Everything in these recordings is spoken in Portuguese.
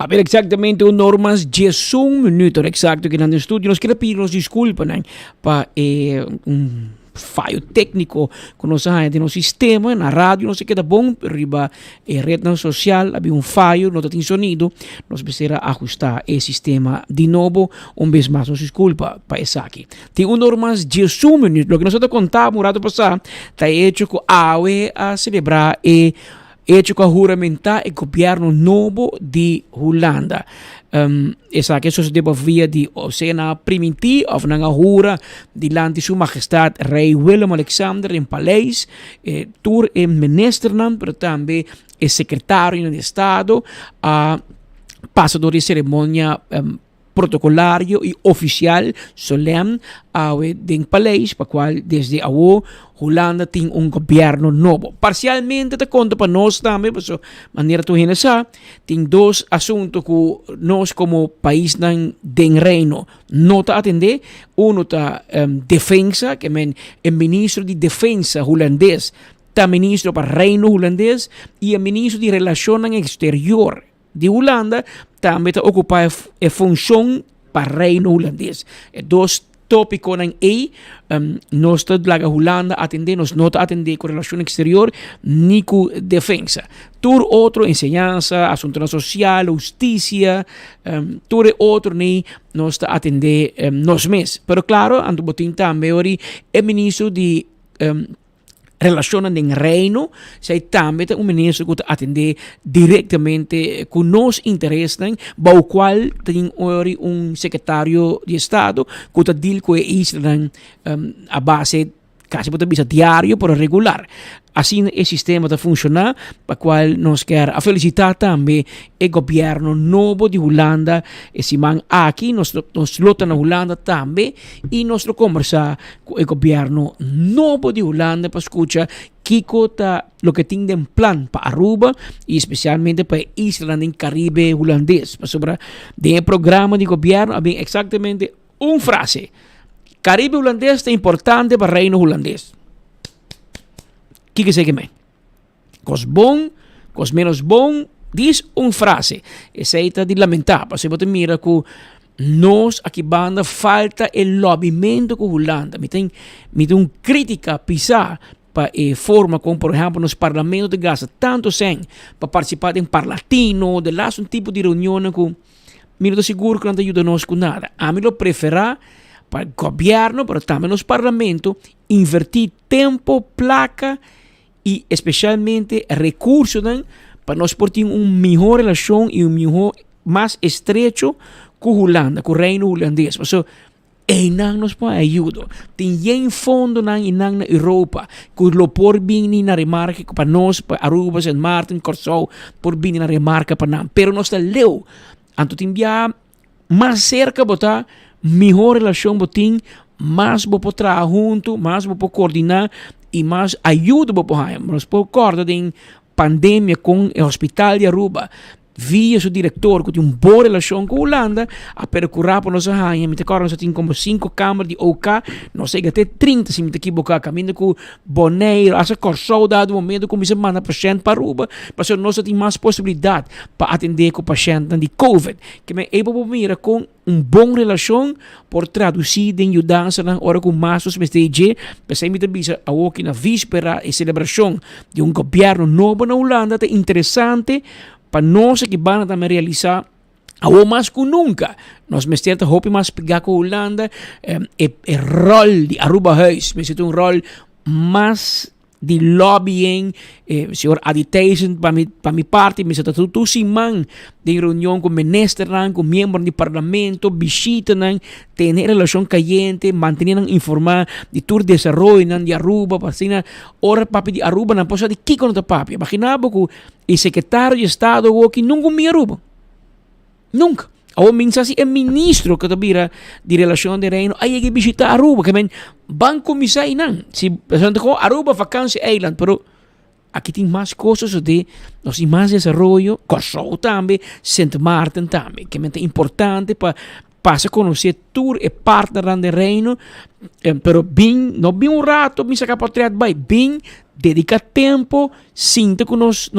A ver exactamente o normas 11 minutos exacto que no estudio. Nos quiero pedir desculpas para um falho técnico que nós temos no sistema, na rádio, não sei o que tá bom, riba rede social, havia um falho, não tem sonido, nós precisamos ajustar o sistema de novo, vez mais, nos desculpa para isso aqui. Tem normas 11 minutos, o que nós contamos, rato passado, está hecho com a celebrar e hecho com juramentar o governo novo de Holanda. Essa que sucedeu via de Oceana Primiti of na hura de land Sua Majestade Rei Willem-Alexander em Paleis, tour em ministernam, pero também é secretário de Estado, passador de cerimônia protocolario e oficial solene de país, para qual desde a Holanda tem governo novo. Parcialmente te conta para nós também, por maneira tu sa, tem dois assuntos que nós como país den reino não tá atender. Um tá defensa, que é ministro de defensa holandês, tá ministro para reino holandês e é ministro de relações exterior de Holanda também está ocupando a função para o reino holandês. Dois tópicos aí, nós estamos lá Holanda atender, nós não atender com relação exterior, nem com defesa. Todo outro, enseñança, assunto social, justiça, todo outro, nem nós está atender nós mesmos. Pero claro, ando botin também, é ministro de relaciones en reino, sei também um ministro que atende diretamente com nos interesses, o qual tem secretário de Estado que deal com Israel a base casi pode ser diário, pero regular. Assim o sistema está funcionando, para qual nós queremos felicitar também o governo novo de Holanda, esse man aqui, nós lutamos na Holanda também, e nós conversar com o governo novo de Holanda para escutar Kiko tá lo que tem em plan para Aruba e especialmente para Israel em Caribe holandês. Para sobre o programa de governo, há exatamente uma frase. Caribe holandês é importante para o reino holandês. O que sei que me? Cos bom, cos menos bom, diz uma frase. Essa é de lamentar. Você pode mirar que nós aqui banda falta o lobbyamento com a Holanda. Me tem crítica pisar para a forma como, por exemplo, nos parlamentos de Gaza, tanto sem para participar em parlatino, de lá um tipo de reunião que me não seguro que não ajuda nós com nada. A mim lo preferar para o governo, mas também nos parlamentos, invertir tempo, placa e especialmente recursos para nós ter uma melhor relação e melhor, mais estrecho com a Holanda, com o reino holandês. Mas não nos pode ajudar. Tem fundo na Europa que lo por vir na remarca para nós, para Aruba, St. Martin, Corsou, por vir na remarca para nós. Pero nós está leu. Anto tem mais cerca botar melhor relação botim, mais vou trabalhar junto, mais vou coordenar e mais ajuda vou poder. Nós podemos em pandemia com o hospital de Aruba, via seu diretor que tem uma boa relação com a Holanda, a percurar para nós a me recordo nós tem como 5 câmaras de OK, nós chega até 30 se me equivocar, caminho com Boneiro, essa Corsou dado momento como se manda paciente para Aruba, mas nós tem mais possibilidade para atender com o paciente de COVID, que me é para mira com uma boa relação por traduzir de mudança na hora com mais os mesteiros, pensei me também a aqui na víspera e celebração de um governo novo na Holanda, é interessante para nós que vamos também realizar algo mais que nunca. Nós mestre hope mais pegar com a Holanda o rol de Aruba Huis, mas é um rol mais de lobbying, senhor Aditaisen para minha parte, mas está tudo simão de reunião com ministros, com membros do parlamento, visitas, ter relação caliente, manter informar de todo o desenvolvimento de Aruba, para assim, ora papi de Aruba, não pode de que conta papi. Imaginava que o secretário de Estado aqui nunca me Aruba. Nunca. O minsan é ministro que tabira de relação de reino aí que visita Aruba, que men banco misai não. Se pensando com Aruba vacância island, pero aqui tem mais coisas de nós temos mais desenvolvimento, Corsou também, St. Martin também, que é importante para a conhecer tour e partner do reino, pero bem, não bem um rato, bem sacar patriarca, bem dedicar tempo, sinta que nós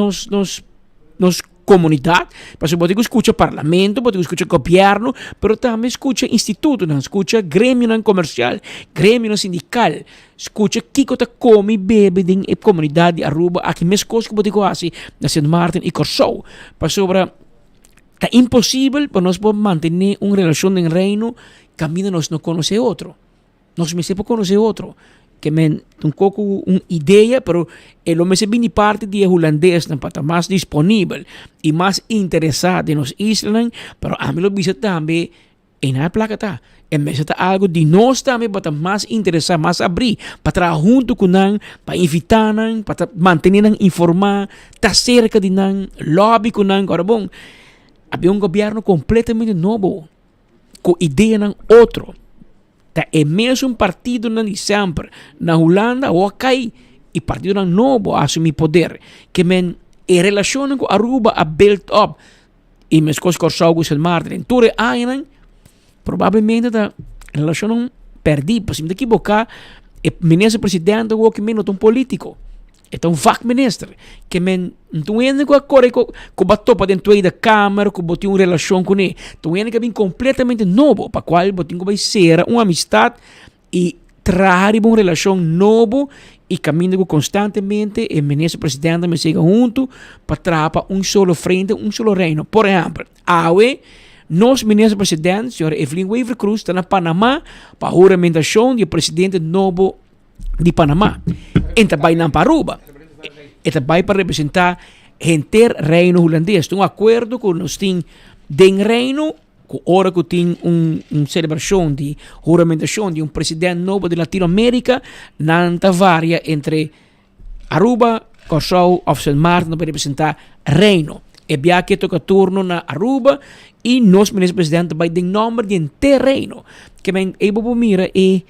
comunidade, porque você escuta parlamento, você escuta governo, mas também escuta instituto, escuta grêmio comercial, grêmio sindical, escuta que você come e bebe na comunidade de Aruba, aqui mesmo coisa que você conhece na Sint Maarten e Curaçao, para sobre é impossível para nós manter uma relação em reino que ainda nós não conhecemos outro. Nós me sempre conhecer outro. Que men um pouco uma ideia, pero ele me se de parte de holandês para estar mais disponível e mais interessado nos islas, pero a mim lo bisa também na placa tá. E me está algo de nós também para estar mais interessado, mais abrir, para trabalhar junto com nós, para invitar nós, para manter nós informar, estar cerca de nós, lobby com nós. Agora bom, havia um governo completamente novo, com ideia ng outro. É mesmo partido de sempre na Holanda ou cai e partido novo assumir poder que men e relação com Aruba a build up e mesmo com Curaçao com Sint Maarten tudo aí provavelmente a relação perdi por cima daqui boca e ministro presidente ou que menos um político é um vac ministro que men tu ainda com a corre com bato para dentro da câmara com botar uma relação com ele tu ainda que vem completamente novo para qual botinho vai ser uma amistade e trazer uma relação novo e caminhando constantemente e ministro presidente me siga junto para trazer um solo frente um solo reino por exemplo awe nós ministro presidente senhor Evelyn Weaver Cruz está na Panamá para a juramentação do presidente novo de Panamá. Então vai na Aruba. Então vai para representar gente reino holandês. Um acordo com nós tem den reino, com hora que tem celebração de juramentação de presidente novo de Latinoamérica, nanta varia entre Aruba, Curaçao ou Sint Maarten para representar reino. E bia que toca turno na Aruba e nós ministro presidente vai den nome de terreno. Que men ebo mira e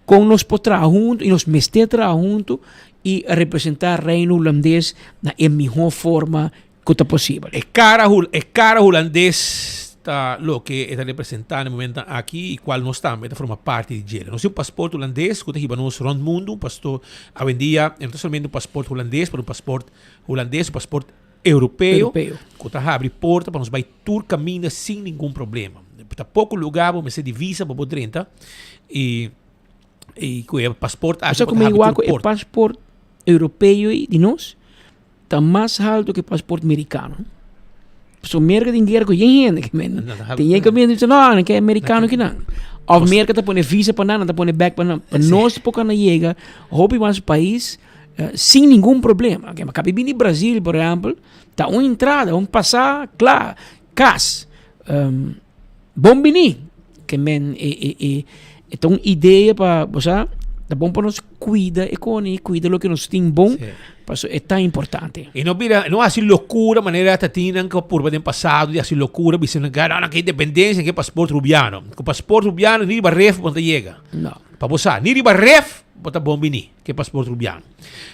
com nós potrá junto e nos mestre junto e representar reino holandês na melhor forma que é possível. Cara holandês está lo que está representando no momento aqui e qual nós também forma parte de ele. Nós temos um passaporte holandês que está nos rond mundo, um pastor hoje em dia não somente um passaporte holandês, mas um passaporte holandês, um passaporte europeu. Que está abre porta para nós vai tur caminho sem nenhum problema. Está pouco lugar para ser divisa para poder entrar e com o passaporte acho que o passaporte europeu de nós está mais alto que o passaporte americano. So merka tem dinheiro que gente que men. Tem gente que men diz não, que é americano que não. Ou merka está põe visa para nada, está põe back para nós pouco na chega, hobby mais país sem nenhum problema. Que mas cabe no Brasil, por exemplo, tá uma entrada, um passar, claro, cas. Bom bini que men então uma ideia para você é bom para nós cuida cuida lo que nós tem bom sí. É tão importante e não assim loucura maneira que tinham que por bem passado de assim loucura dizendo que independência que passaporte rubiano com passaporte rubiano nem barref quando chega não para você nem barref bota bom bini que passaporte rubiano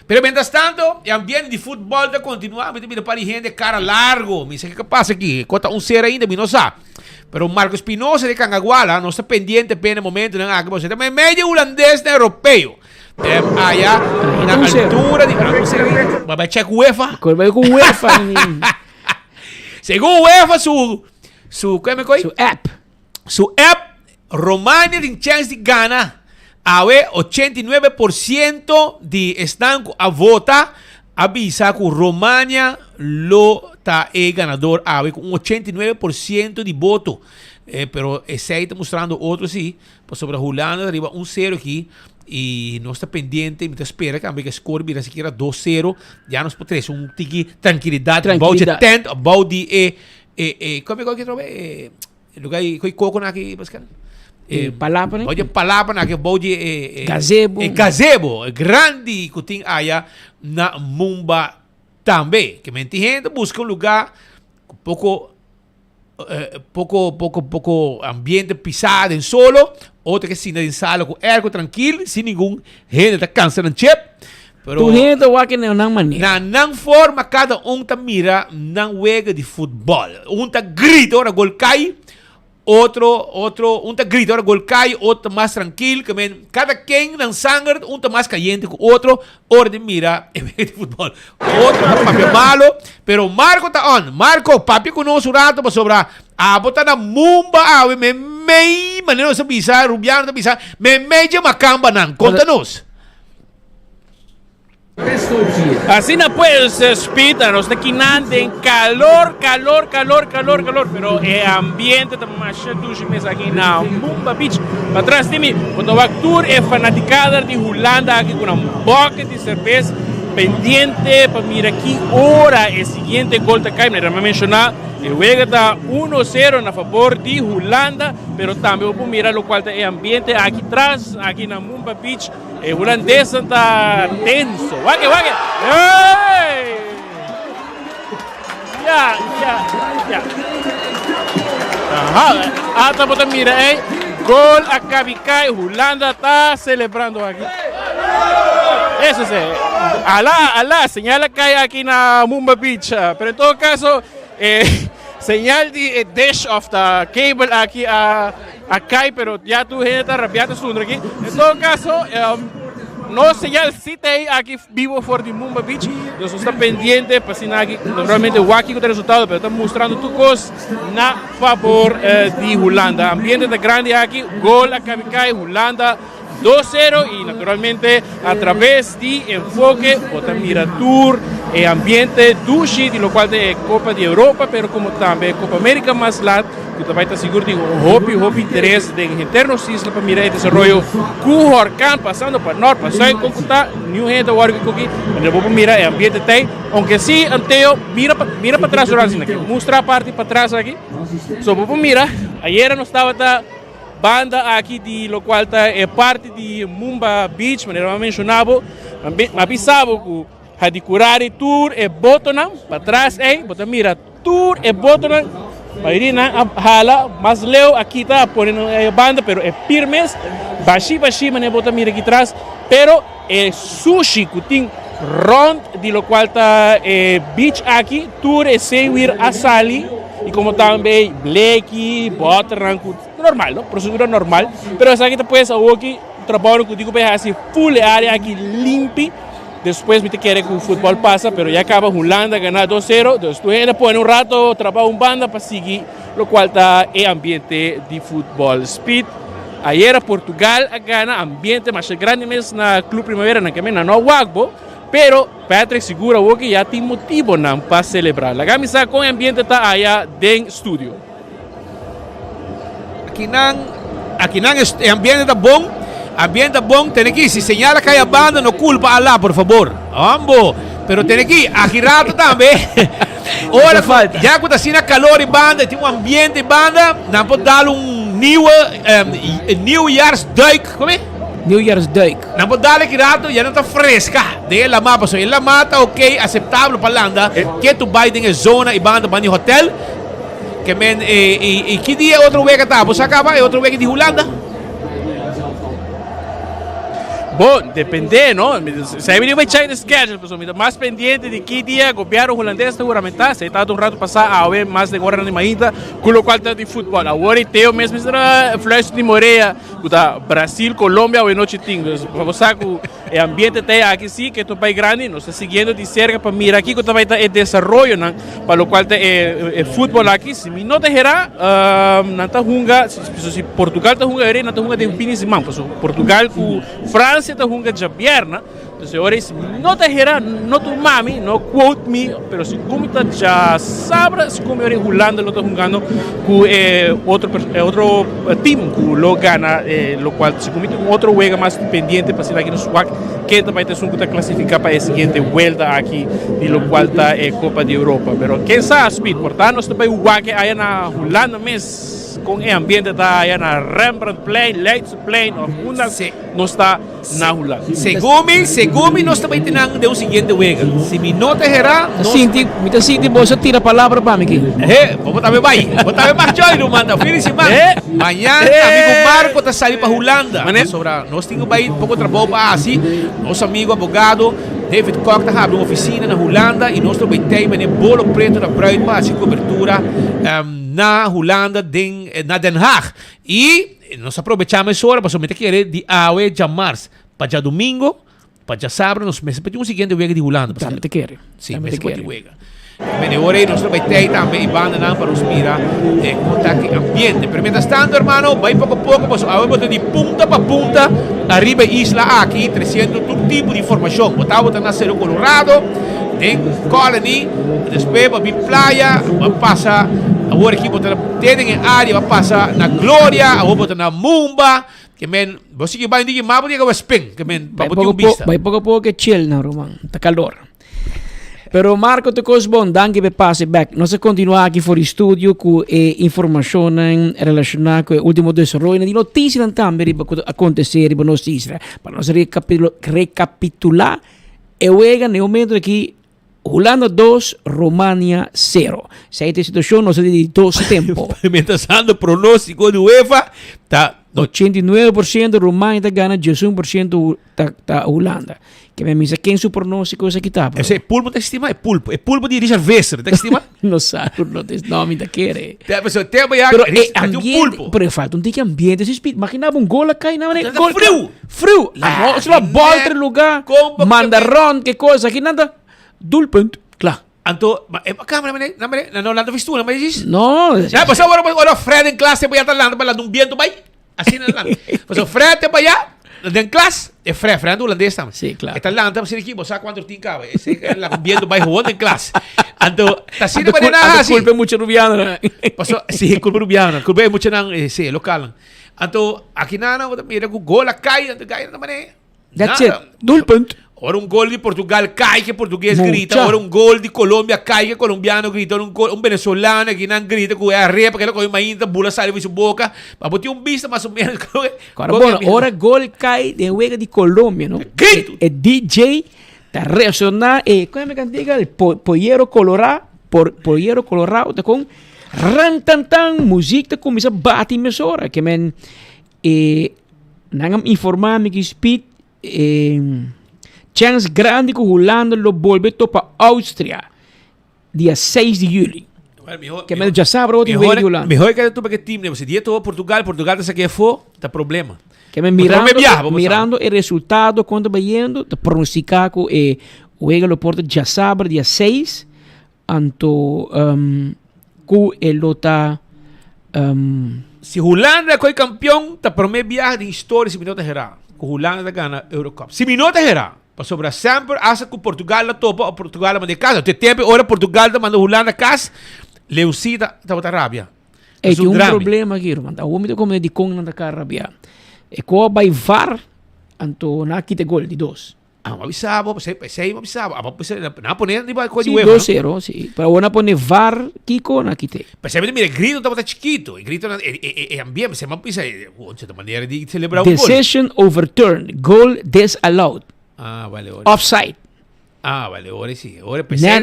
pero mientras tanto o ambiente de futebol está continuando para gente cara largo me diz que passa aqui conta ser ainda me não sabe. Pero Marcos Espinosa de Cangaguala não está pendiente pelo momento não há que você também meio holandês na europeu allá na altura de vai check UEFA vai com UEFA segundo UEFA su app România tem chance de ganhar a 89% de estão a votar avisa que România lo está ganador com 89% de voto. Pero esse aí está mostrando outro sim. Sobre a Holanda arriba 1-0 aqui. E nós está pendente, me espera que a score vira sequer 2-0. Já nós podemos ter tiki tranquilidade. About the tent, about the como é que trobe? Lugar que coco na aqui, Pascal. Palapa, Olha palapa na que boje gazebo, grande que tem aí na Mumba também, que mente gente busca lugar pouco ambiente pisado em solo, outro que sim em sala com ergo tranquilo, sem nenhum gente tá cansando chip. Tu gente o que não maneira. Não forma cada tá mira não wega de futebol. Tá grita ora gol cai. outro, um tá grita, agora gol cai, outro tá mais tranquilo, que men, cada quem não sangra, um tá mais caliente que o outro, hora de mira, de futebol. Outro tá papel malo, pero Marco tá on. Marco, papi conosco rato para sobrar. Bota na mumba, me maneira não sabe pisar, Rubiano não pisar, me meia macamba não, conta-nos. Así no pues, Speed, nos está quinando en calor, pero el ambiente está más ducho aquí en Mumba Beach. Para atrás de mí, cuando va a tour es fanaticada de Holanda aquí con un bucket de cerveza pendiente para mirar aquí hora el siguiente gol de Caimner. Me mencionaba, el juego está 1-0 a favor de Holanda, pero también vamos a mirar lo cual el ambiente aquí atrás, aquí en Mumba Beach. El holandés está tenso. ¡Wague! ¡Hey! Ya. Ajá. Hasta por mira, gol a Cabicay. Holanda está celebrando aquí. Eso sí. Alá, señala que hay aquí en Mumba Beach. Pero en todo caso, señal de dash of the cable aquí acá, pero ya tu gente está rabiando su aquí. En todo caso, no señal cita aquí vivo for the Mumba Beach. Nos está pendiente para si aquí normalmente Waki con el resultado, pero estamos mostrando tu cos na favor de Holanda. Ambiente de grande aquí, gol a Cabicay, Holanda 2-0 y naturalmente a través de enfoque, bota mira tour, ambiente dushi, de lo cual de Copa de Europa, pero como también Copa América más lat, que también está seguro de hopi interés de internos isla para mirar el desarrollo Cuhorcan pasando para norte, pasando en Cúcuta, New Gente, Warwick, en el Bobo mira el ambiente tay, aunque sí, Anteo, mira para atrás, muestra parte para atrás aquí, so Bobo mira, ayer no estaba banda aqui de lo cual é parte de Mumba Beach, maneira mencionado, mas sabe que a de curar tour é botonam para trás, bota mira tour é botonam, maioria hala, mas leo aqui tá ponendo banda, pero é firmes, baixi, maneira bota mira aqui atrás, pero é sushi que tem rond de lo cual beach aqui, tour é seguir a sali. Y como también Blakey, Botran, normal, ¿no? Procedura normal. Pero esa aquí te puedes aquí trabajar contigo para así full área aquí limpia. Después me te quiere que el fútbol pasa, pero ya acaba Holanda ganar 2-0. Entonces tú vienes pone un rato, trabaja un banda para seguir lo cual está el ambiente de fútbol. Speed. Ayer Portugal gana ambiente más grande mes na Club Primavera na que me no Wagbo. Pero Patrick segura que ya tem motivo para celebrar. La camisa con ambiente está allá en estudio. Aqui não ambiente tá bom, tem que se señala que hay banda, no culpa a lá, por favor. Ambo, pero tem que agirado também. Ora, já quando assim na calor e banda, tem ambiente e banda, não pode dar New Year's Duik, como é? New Year's Day. Não pode dar aqui rato, já não está fresca. De la mapa, so la mata, ok, aceitável para Holanda. Que tu vai em zona e banda para o hotel. Que men, e que dia outro week tá? Você acaba é outro week de Holanda? Bom, depende, ¿no? Se hay venido a check the schedule, pues más pendiente de qué día gobierno holandés seguramente se está un rato pasar a ver más de hora de maíta, con lo cual está de fútbol. Ahora Teo mesmo será Flash de Moreira, Brasil, Colombia o noche tingo. Vamos a ver el ambiente está aquí sí, que es un país grande, nos está siguiendo de cerca para mirar aquí que también está el desarrollo, ¿no? Para lo cual el fútbol aquí, si no te gerá, no está junga, si Portugal está junga, no está junga de un fin de semana, pues Portugal con Francia está junga de pierna. Entonces ahora no te gera, no tu mami, no quote me, pero si como ya sabes, si como ahora en Holanda lo está jugando con otro team que lo gana, lo cual si como con otro juega más pendiente para ser aquí en SWAC, que también es un que clasifica para la siguiente vuelta aquí, y lo cual está Copa de Europa. Pero quién sabe, Speed, por tanto, este país que hay en Holanda mes. Con el ambiente está allá en Rembrandt Plain, Leidse Plain, no está na Holanda. Segumi nós também temos de um seguinte juego. Se me não te gerá, me sinto você tira a palavra para mim aqui. Vamos também vai. Vamos também marchar e manda fim de semana. Amanhã amigo Marco está saindo para Holanda. Nós temos aí pouco trabalho para assim. Nosso amigo advogado David Koch está abrindo uma oficina na Holanda e nós também temos bolo preto na Bruin para assim cobertura na Holanda, na Den Haag. E nós aprovechamos essa hora para somente querer de awe jamars. Para já domingo, para já sábado, nós começamos a pedir um seguinte wega de Holanda. Também te quer. Sim, mas é muito wega. Bene, ora nós vamos ter também banda não para nos mirar contato ambiente. Pero mientras tanto, hermano, vai pouco a pouco, pues ahora de punta para punta, arriba isla aqui, 300 todo tipo de informação. Botava na Cerro Colorado, em Colony, depois vai vir playa, vai passar, agora aqui botar tem em área, vai passar na Glória, agora botar na Mumba, que men, você que vai indicar mais, porque vai spin, que men, para botar vista. Vai pouco a pouco que chill na Roman, tá calor. Pero Marco te cosbon, danke per passe back. Nós continuamos aqui fora estúdio com informação relacionada com o último desenvolvimento de notícias também para acontecer para nós Israel. Para nós recapitular, eu chego no momento aqui Holanda 2, România 0. Essa situação não se de 2 tempo. Mientras tanto, pronóstico do UEFA tá 89% România está ganhando, 21% tá Holanda. Que me dice quem su pronóstico é que tá. Esse pulpo tá estimado, é pulpo de Richard Wester, tá estimado? Não sabe, não tem nome da querer. Pero ambiente, pero falta um tique ambiente, esse espírito. Imaginava um gol cai na maneira. Gol frio. Frio. La bola entre lugar. Mandarrón, que coisa, aqui nada. Dulpunt, claro. Anto, câmera, não lá visto, não mas isso. Não. Já passou agora Fred em classe para estar lá, para um viento vai. Assim não lá. Passou Fred para allá. En clase, é Fred holandês também. Sim, claro. Está lá, estamos aqui, você sabe quanto tem cabe. Esse é lá viendo vai jogando em classe. Então, tá assim de maneira assim. Culpa é muito rubiano, né? Passou, sim, culpa rubiano. Culpa é muito não, sim, local. Então, aqui não, mira o gol cai, cai na maneira. That's it. Dulpunt. Ora gol de Portugal cai, que português grita. Ora gol de Colômbia cai, que colombiano grita. Ora venezuelano que não grita, que é a repa, que ele imagina, bula sai de sua boca. Mas botar vista mais ou menos. Agora, ora gol cai de huega de Colômbia, não? Grito! É DJ, tá reacionar, como é que diga? Pollero Colorado, Pollero Colorado, tá com rantantan, música, começa a bater em mesora. Que men, não informar-me que speed, chance grande que Holanda lo vuelve para Áustria dia 6 de julho. Que me já sabe o time de Holanda. Melhor que tu porque time, você dia todo Portugal está aqui fora, tá problema. Que me mirando o resultado quando vai indo, te pronosticar que o Ega lo porta já sabe dia 6, anto que ele tá se Holanda é campeão, tá primeiro viagem de história se minuto geral. Que Holanda ganha Eurocup. Se minuto geral. Sobre sempre, acha que Portugal la topa ou Portugal la manda casa. Tem tempo, ora Portugal manda Holanda casa, Leucida está botando rábia. É um problema aqui, irmão. O homem como de com na cara rábia. E qual vai var, anto na quite gol de 2. Mas avisava, sei avisava. Não poner nem vai coisa de UEFA. 2-0, sim. Para ona poner var Kiko na quite. Mas sempre mira, grito está botando chiquito. Grito é ambiente, se não pisa, outra maneira de celebrar gol. Decision overturned, goal disallowed. Vale, offside. Vale, ora sim.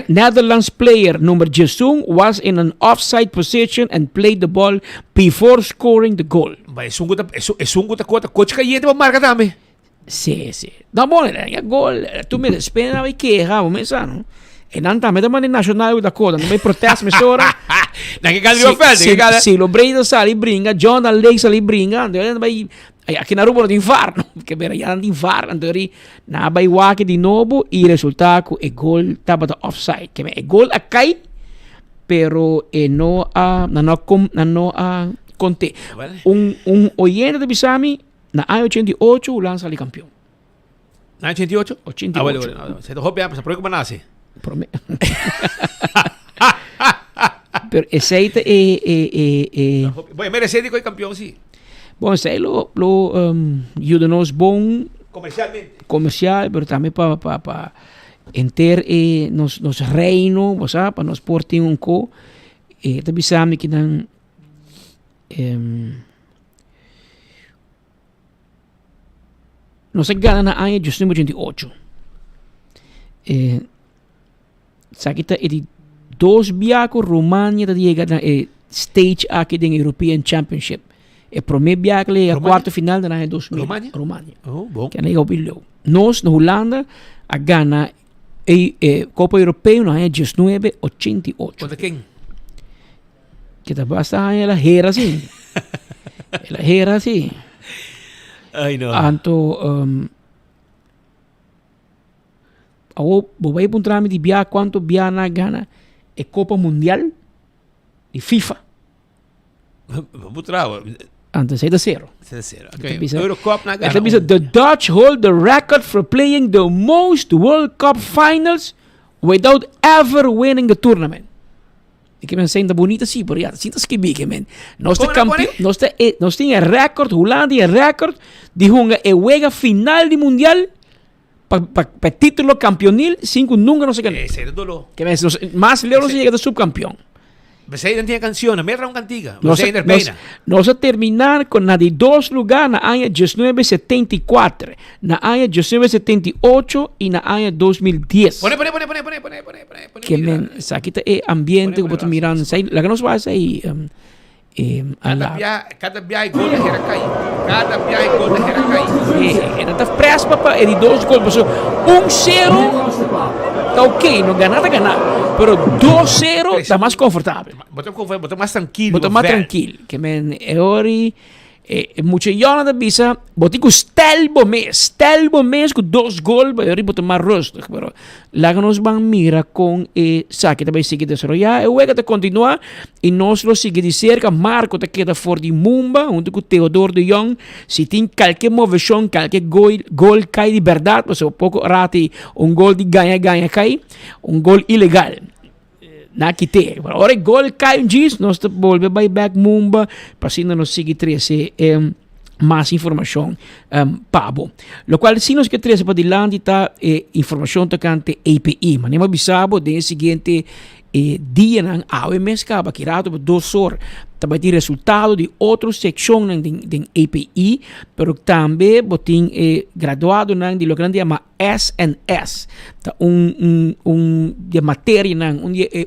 Netherlands player number Jesung was in an offside position and played the ball before scoring the goal. Mas é um gota coach caiente para marcar também. Sim. Dá bom, né? Gol. Tu me espera e que errava, mas não. E não também da maneira nacional da coisa, não me protesta, mas ora. Não que cada oferta, se o Breda sali brinca, John Lake sali brinca, então vai aqui na rua de infarno, porque era já de infarno, então na vai wake de novo e o resultado é gol estava offside, que é gol a cai, pero não a conte. Oyente de Bisami na A88 o lança ali campeão. Na 88? 88. Vale. Você tá roubando, mas por que nasce? Pero esse é Bom, merecer de campeão sim. Bom, esse aí lo ajuda-nos bom comercial, pero também para enter nos reino, sabe, para nos portar co também sabe que não nós ganhamos na ano de 2088. Sabe que é de 2 viagens România de chegar na stage aqui do European Championship. O primeiro viagem é a quarta final da ano 2000. România. Oh, bom. Que é o bilhão. Nós na Holanda a ganha Copa Europeia na ano 1988. Contra quem? Kita basta hanya la hera sim. La hera sim. Ay, no. Anto awo bobay pun trami di bia quanto bia na gana e Copa Mundial di FIFA. Vamos trago. Anto 6-0. Okay. Bisa- Eurocup na Ito bisa, the Dutch hold the record for playing the most World Cup finals without ever winning the tournament. Ik heb een bonita sì, però ja, sinta skibike men. Nostra Come, campione, come? nostra een record, Holanda een record di hunga e wega final di mundial pa titolo campeonil, cinco nunca no se ganó. Ese es el dolor. Que ves, más lejos se llega de subcampeón. Você não tinha canção, me traga uma cantiga. Nós Você ainda pena. a terminar com na de 2 lugares na ano 1974, na ano 1978 e na ano 2010. Pone. Que men, sa kita ambiente Pone, ko pone, miran sa la que nos va a ir Cada viagem gol da Heracai. Cada viagem gol da Heracai. era ta press papa e di 2 gol, so 1-0 tá ok, não ganhar tá ganhar, pero 2-0 tá mais confortável. Bota mais tranquilo. Bota mais velho. tranquilo, que men é ori mucho jona da bisa, boti com stelbo mes com 2 gol, ba ori bota mais rustig, pero lá que nos van mira com saque também sigue desarrollar, e wega te continua e nós lo sigue de cerca, Marco te queda for di Mumba, junto com Theodor de Jong, se tem qualquer movição, qualquer gol cai de verdade, mas pouco rati gol de ganha cai, gol ilegal. Na kite. Ora gol cai diz, nós volve by back Mumba, passando nos sigue 13 mais informação pabo. Lo qual se nós que 13 para dilante tá informação tocante API, mas nem bisabo de seguinte dia nang AWMS acaba kirado por 2 horas. Também tem resultado de outra seção de API, pero também botin graduado nang de lo que nang chama SNS, tá de matéria nang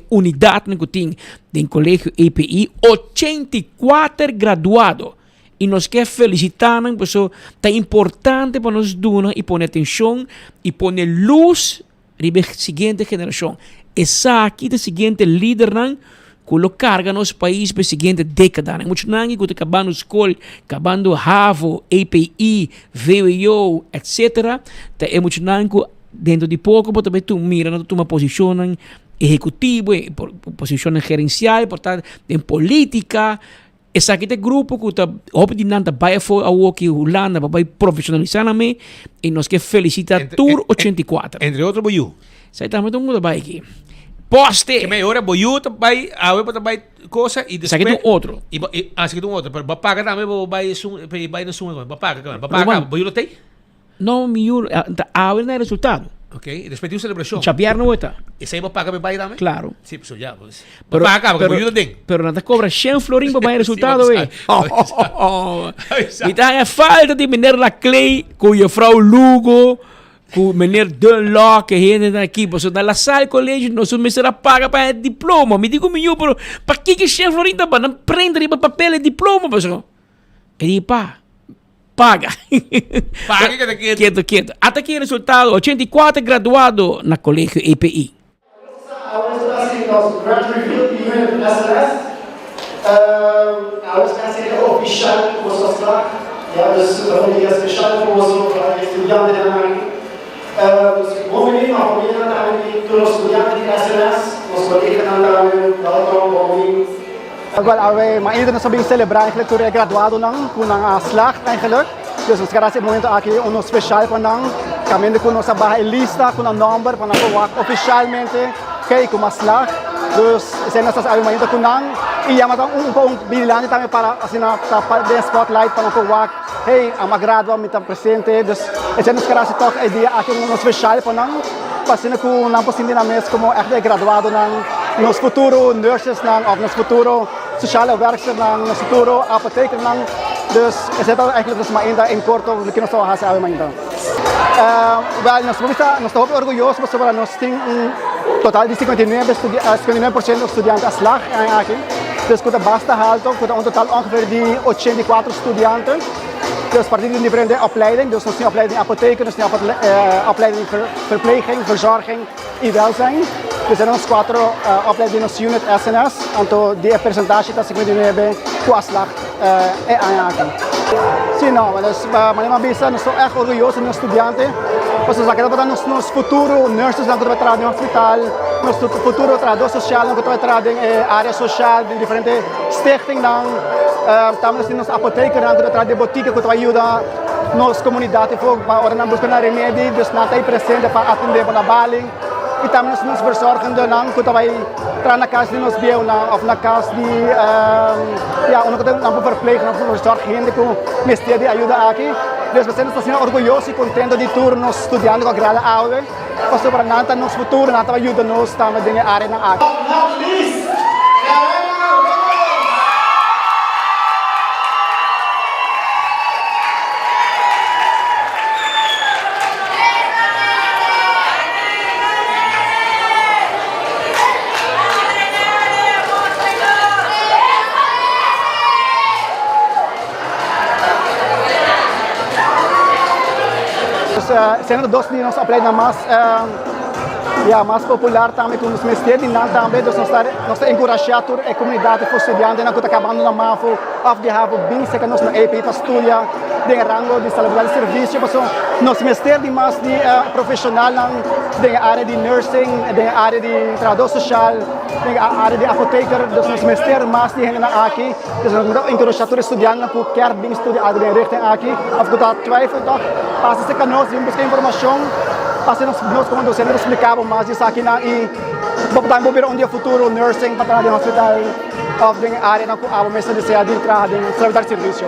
unidade nang kuting de colégio API 84 graduado. E nós quer felicitar nang pessoa, tá importante para nós duna e pôr atenção e pôr luz ribe seguinte geração. Essa aqui da seguinte líder nang colocar nos país para a seguinte década. Muitos nangi que acabando escola, acabando HAVO, API, VWO, etc. É muitos nangi dentro de pouco também tu mira na tua posição executiva, posição gerencial, portanto, em política. Essa aqui é grupo que está opinando para a Woki Holanda para profissionalizar me e nós que felicitar Tour 84. Entre outros boiú. Sai também todo mundo vai aqui. Poste. Que melhora boiú também, a web também coisa e Essa aqui é outro. E essa aqui é outro, para pagar também vai no sumo, para pagar, boiú tem? Não, melhor, a ver não é resultado. Ok, e depois tem celebração. Chapear não está. Esse aí vai pagar vai também? Claro. Sim, pessoal, já. Para pagar, porque boiú não tem. Pero não te cobra 100 florim para resultado, Sim, eh. Exato. E tá a falta de meneer la Clay com a Frau Lugo, com meneer Dunlock, que gente aqui, porque na sala colégio nós somos a paga para diploma. Me digo melhor, pero para que 100 florim tá para não prender para papel e diploma, pessoal? E digo, pá. Paga. Paga que te Quieto. Até aqui o resultado, 84 graduado na colégio EPI. I was asking also graduate field even SNS. I was asking the official was slag. Ja, dus de speciale voor studenten en dus bovendien, maar voor mij dan toen als studenten die SNS, was collega dan daarom bovendien. Agora, mainda nós sabemos celebrar eigenlijk toen ik graduado com a slag eigenlijk. Dus nós queremos esse momento aqui especial para nós. Caminho com nossa barra lista, com o número para nós oficialmente que com a slag. Dus zijn nós ainda com nós e já matamos bilhão também para assim na de spotlight para nós hey, a graduado me está presente. Dus esse nós queremos tocar a ideia aqui especial para nós. Passando com não possível na mesa como é graduado nos futuro nurses of nos futuro sociale werkster nos futuro apotheker dus is het eigenlijk dus maar in korto que nós vamos fazer ainda. Well, nós estamos orgulhosos sobre nós tem total de 59% estudantes a slag aqui. Dus com a basta alto, com um total ongeveer de 84 estudantes. Dus partijen in differente opleiding, dus nog niet opleiding apotheker, dus niet opleiding verpleging, verzorging en welzijn. Tenemos 4 opleidingen unit SNS, anto die percentage dat 59 kuaslak e ayaki. Sim, não, mas manima bisa, nós estamos echt orgulhosos dos estudiantes. Nós estamos nos futuro nurses na que trabalham no hospital, nos futuro trabalhador social na que trabalham em área social, de diferentes stichtingen. Estamos nos apotekers na que trabalham botica que ajuda nas comunidades para orang buscar remédio, dus nanti presente para atender para baling. E estamos nos verzorgende lang que vai entrar na casa de nos biel of na casa de ono que não verpleeg, não verzorg gente com mestre de ajuda aqui. Dus we zijn dus orgulhosos e contentos de tour nos estudiando com a grada aula. Mas para nanta nos futuro, nanta ajuda nos também de área na aqui. Sendo dos de nos opleidingen mais popular também com os mestres e não também nós estamos encorajando a comunidade para estudantes na que acabando na mafo of de have bem se que nós na EP para estudar de rango de celebrar serviço para nós mestres de mais de profissional na área de nursing, na área de trabalho social, na área de apoteker, dus nós mestres mais de na aqui, dus nós encorajando estudantes para querer bem estudar algo de richting aqui, of que dat twijfel toch, passa se que nós buscar informação. Kasi nós como docentes explicavam mais isso aqui na e vamos ver onde é o futuro nursing para trabalhar no hospital of the área na que a mesa de ser de trabalhar em serviço.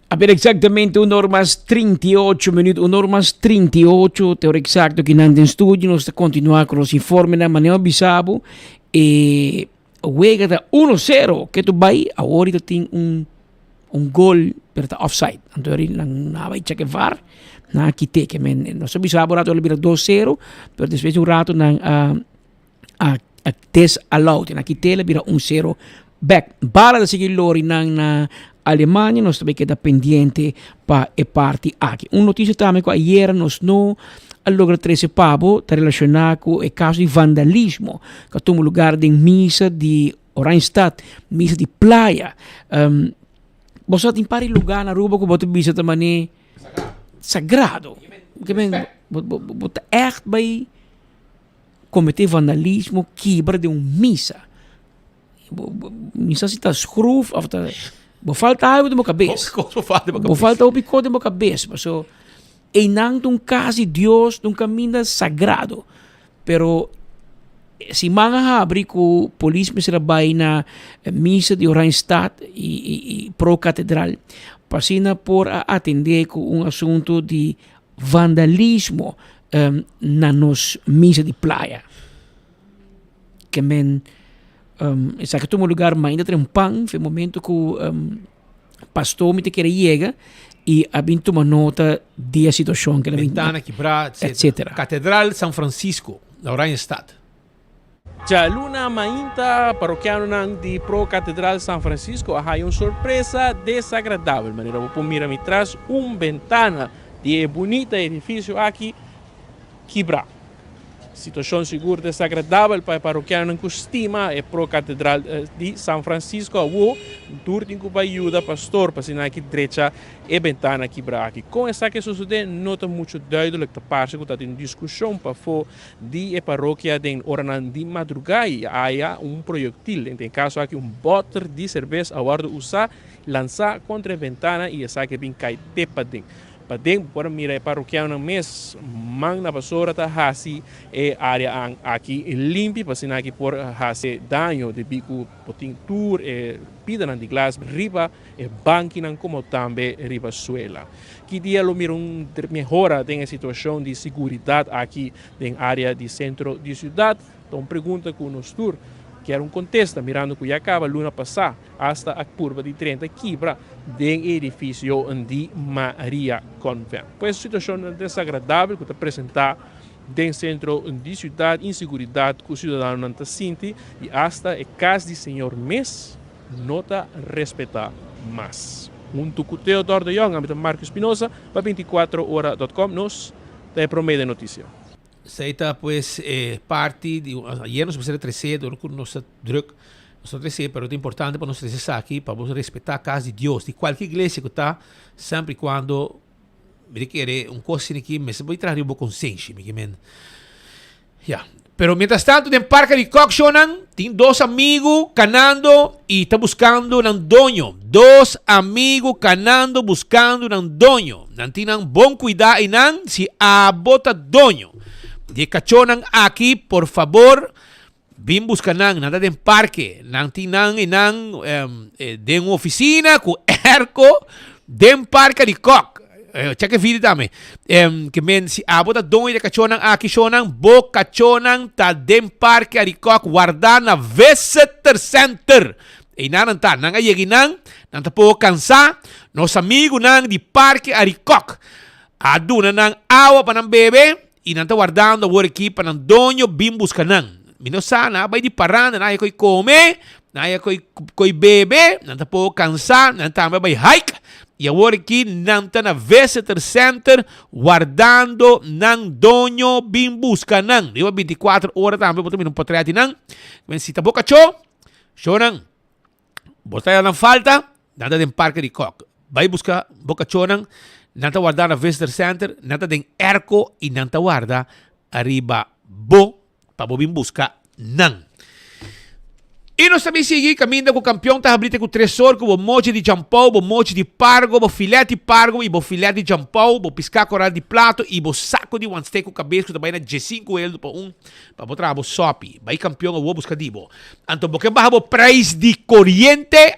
A ver, exactamente 1h38 minutos, 1h38, teor exacto que nanda en estudio, nos continúa con los informes na Manema Bissau e juega da 1-0, que tu vai, ahorita tem gol per ta offside, antori lang nabay check VAR, na kite que men, nos Bissau rato libera 2-0, pero después un rato nang a disallowed, na kite libera 1-0 back. Bala da seguir lori nang na Alemanha, nós também queda pendiente para a parte aqui. Notícia também que ayer nós não logra 13 pabo está relacionado com o caso de vandalismo que tomou lugar em missa de Oranjestad, missa de praia. Você tem para lugar na rua que você bisa também sagrado. Que bem, você echt bij cometer vandalismo, quebra de missa. Missa se está schroef of está falta algo de minha cabeça. Falta o pico de minha cabeça. So, e não um caso de Deus, um caminho sagrado. Pero, se manga abre com a polícia me trabalha na missa de Oranjestad e pro catedral, passina por atender com assunto de vandalismo na nos missa de praia. Que men essa que toma lugar mais ainda tem pão, foi momento que o pastor me te queria chegar e abin toma nota da situação que ventana quebrada, etc. Catedral São Francisco, da Oranjestad. Já luna mainta paroquiano de pro Catedral São Francisco há uma surpresa desagradável, maneira vou mirar me traz ventana de bonita edifício aqui quebrar. Situação segura desagradável para paroquiano que estima é pro Catedral de São Francisco o turno que vai ajudar pastor para sinal que direita e ventana quebrar aqui. Com essa que sucede nota muito duidelijk que parte que está em discussão para for de paróquia de oranan de madrugada há projetil em caso aqui botter de cerveja a guarda usar lançar contra a ventana e essa que vem cai de pading. Padeng por mira parroquial ng mes mang na basura ta hasi área ang aqui limpi pasina aqui por hasi daño de bico poting tour pida ng diglas riba banki ng como tambe riba suela. Que dia lo mira mejora tem a situação de seguridade aqui em área de centro de cidade. Então pergunta com nos tour que era contesta mirando que já acaba luna passar hasta a curva de 30 quebra do edifício de Maria Convent. Pois situação desagradável que está apresentar dentro centro de cidade, inseguridade que o cidadão não está sentindo e hasta o caso de senhor mês não está respeitar mais. Tucuteo de Young, âmbito Marcos Espinosa, para 24hora.com, nos te promete notícia. Seita pues parte de ayer nos pusieron 13 con nuestra druk nosotros 13 pero es importante para nosotros estar aquí para respetar a casa de Dios de cualquier iglesia que está siempre y cuando me quiere cosa aquí me se puede traer un poco consciente ya pero mientras tanto en el parque de Coxonan tiene dos amigos canando y está buscando un dueño dos amigos canando buscando un dueño tienen buen cuidado y si abota dueño de cachonan aquí, por favor, bin buscanan, nada de parque, nantinan inang de una oficina con erco, de parque de cock. Cheque video dame. Que men si abota don de cachonan aquí shonan, bo cachonan ta de parque de cock guardana visitor center. E nan ta nang ayeginan, nan ta po kansa, nos amigos nang di parque de cock. Aduna nang awa pa ng bebe. E não está guardando o aqui para não dono bim buscanang. Mino sana vai de paranda, não é coi come, não é coi bebe, não está por cansar, não está vai hike. E agora aqui não está na visitor center guardando não dono bim buscanang. Deu 24 horas também botar um portrait nang. Mas se tá boca show nang. Botar na falta, nada de parque de cock. Vai buscar boca nang. Nanta guarda na visitor center, nanta den erco e nanta guarda arriba bo para bobin busca nan. E nós também seguimos caminhando com o campeão tá abrindo com 3 horas, com o mochi de jampau, o mochi de pargo, o filete de pargo e o filete de jampau, o piscar coral de plato e o saco de one steak com cabeça que também na G5 ele para botar o sopi. Vai campeão o busca dibo. Então porque barra o preço de corrente,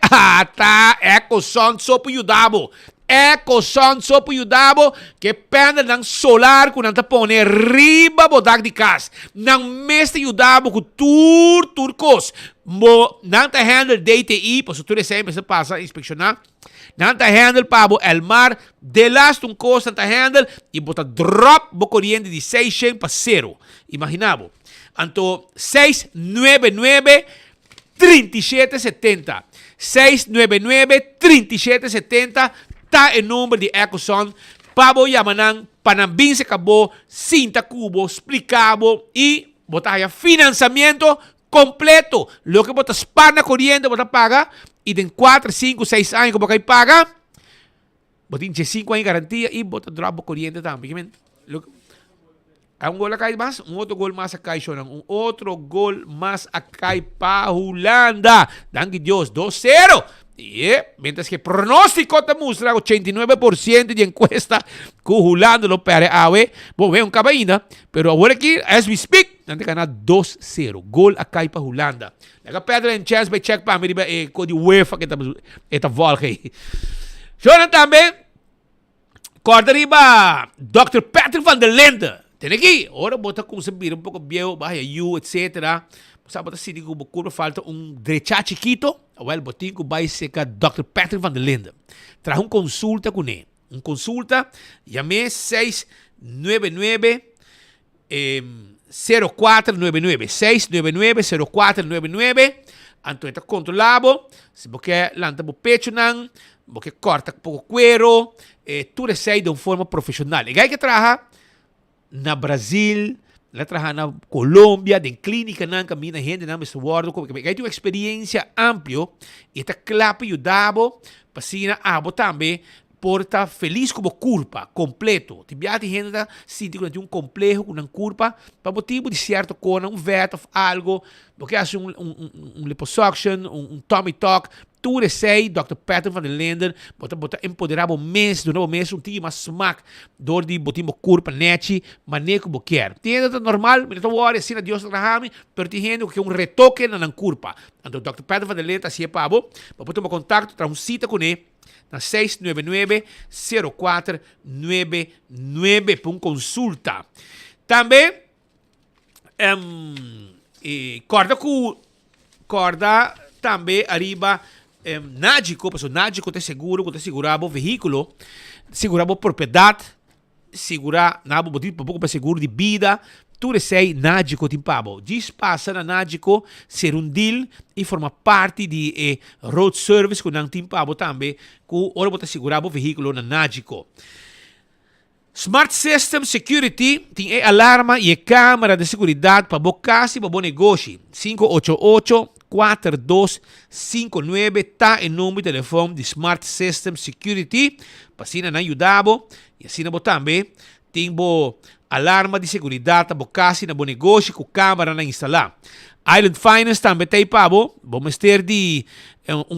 tá eco son sopo yudabo. Ecco son sopo yudabo que pende ng solar kung nanta pone riba bodak di kas ng meste yudabo ku turcos mo nanta handle DTI posso tudo sempre se passa inspeccionar nanta handle pabo el mar de last un cost nanta handle e bota drop bo corriente di 600 pa 0 imaginabo anto 699 3770 699 3770 está el número de EcoSon, pabo yamanang, panambin se acabó, cinta cubo, explicabo y botaya financiamiento completo. Lo que botas pana corriente, botas paga, y de 4, 5, 6 años como que paga, botin 5 años garantía y botas drop corriente también. Hay un gol acá más, un otro gol más acá, un otro gol más acá para Holanda. Danke Dios, 2-0. Mientras que pronóstico te muestra 89% de encuesta que Holanda lo perde a ver, un cabaína, pero ahora aquí, as we speak, nanti ganar 2-0, gol acá para Holanda. Laga perde en chance, check para mí, con de UEFA que está volga aí. Jonan também, corda riba, Dr. Patrick van der Linde. Tem aqui, ora bota com subir um pouco bio, barra you, etc. Sabe, bota assim, digo, curva falta derecha chiquito, well, botinho vai ser com Dr. Patrick van der Linde. Traz consulta com ele. Consulta, llame 699 0499 699 0499. Então, está controlado. Se você lanta o pecho, você corta um pouco cuero, tudo sai de uma forma profissional. E aí que trabalha na Brasil, la trabaja na Colombia, en clínica, na camina gente, na Mr. Wardo, que hay una experiencia amplia y está claro y ayudado, pasina abo también, porta feliz como culpa, completo. Te viate gente sinti que tem complejo, com uma culpa, para motivo de certo coisa, veto, algo, porque hace liposuction, tummy talk, Ture sei, Dr. Patrick van der Linden, bota empoderabo mês, do novo mês, tige mas smaak, door die botimo curpa neti, maneco boquer. Tiene dat normal, me to ware, sina Dios rahami, per tiene que retoque na curpa. Então, Dr. Patrick van der Linden, assim é pabo, bota um contato, tra cita com ele, na 699-0499 para consulta. Também, corda também arriba nádico, porque nádico te seguro, te segurava o veículo, segurava a propriedade, segura nabo botit pouco para seguro de vida, tudo sei nádico timpabo. Diz passa na nádico ser um deal e forma parte de road service com nang timpabo também, com ora bota segurava o veículo na nádico. Smart System Security tem alarma e câmera de segurança para bocasi para bom negócio. 588-4259 está em nome de telefone de Smart System Security. Para assim não ajudabo e assim não também tem bo alarma de segurança para bocasi na bom negócio com câmera na instalar. Island Finance também tem pabo, vamos ter de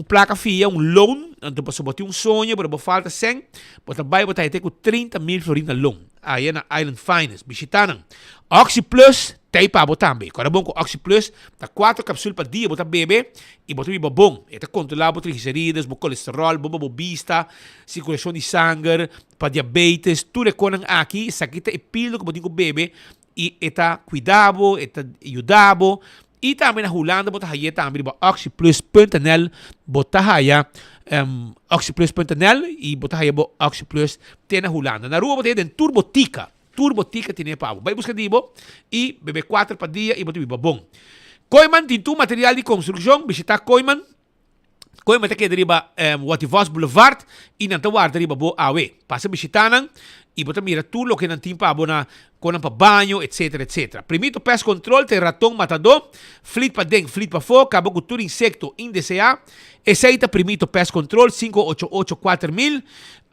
placa fia, loan, então você botar sonho, para falta 100, você vai botar com 30 mil florins na loan. Aí na Island Finance, visitando. Oxy Plus, tem pabo também. Quando é bom com Oxy Plus, tá 4 cápsulas por dia, botar bebê, e botar bem bom. E tá controlado triglicéridos, colesterol, bomba bobista, circulação de sangue, para diabetes, tudo é conan aqui, isso aqui é pílula que botar com bebê, e está cuidado, está ajudado. E também na Holanda, bota aí também oxyplus.nl, bota aí oxyplus.nl e bota aí oxyplus tem na Holanda. Na rua bota aí den Turbotica tem pavo. Vai buscar dibo e bebe 4 para dia e bota biba bom. Koiman tem tu material de construção, visita Koiman. Koiman tem que deriva Wativos Boulevard e na tawar deriva bo awe. Passa visitanan e bota mira tudo o que não tem pavo na konan pa banho, etc, etc. Primito pest control tem ratão matador, flit pa deng, flit pa fo, cabo cultura insecto indesea. Eceita primito pest control 5884000.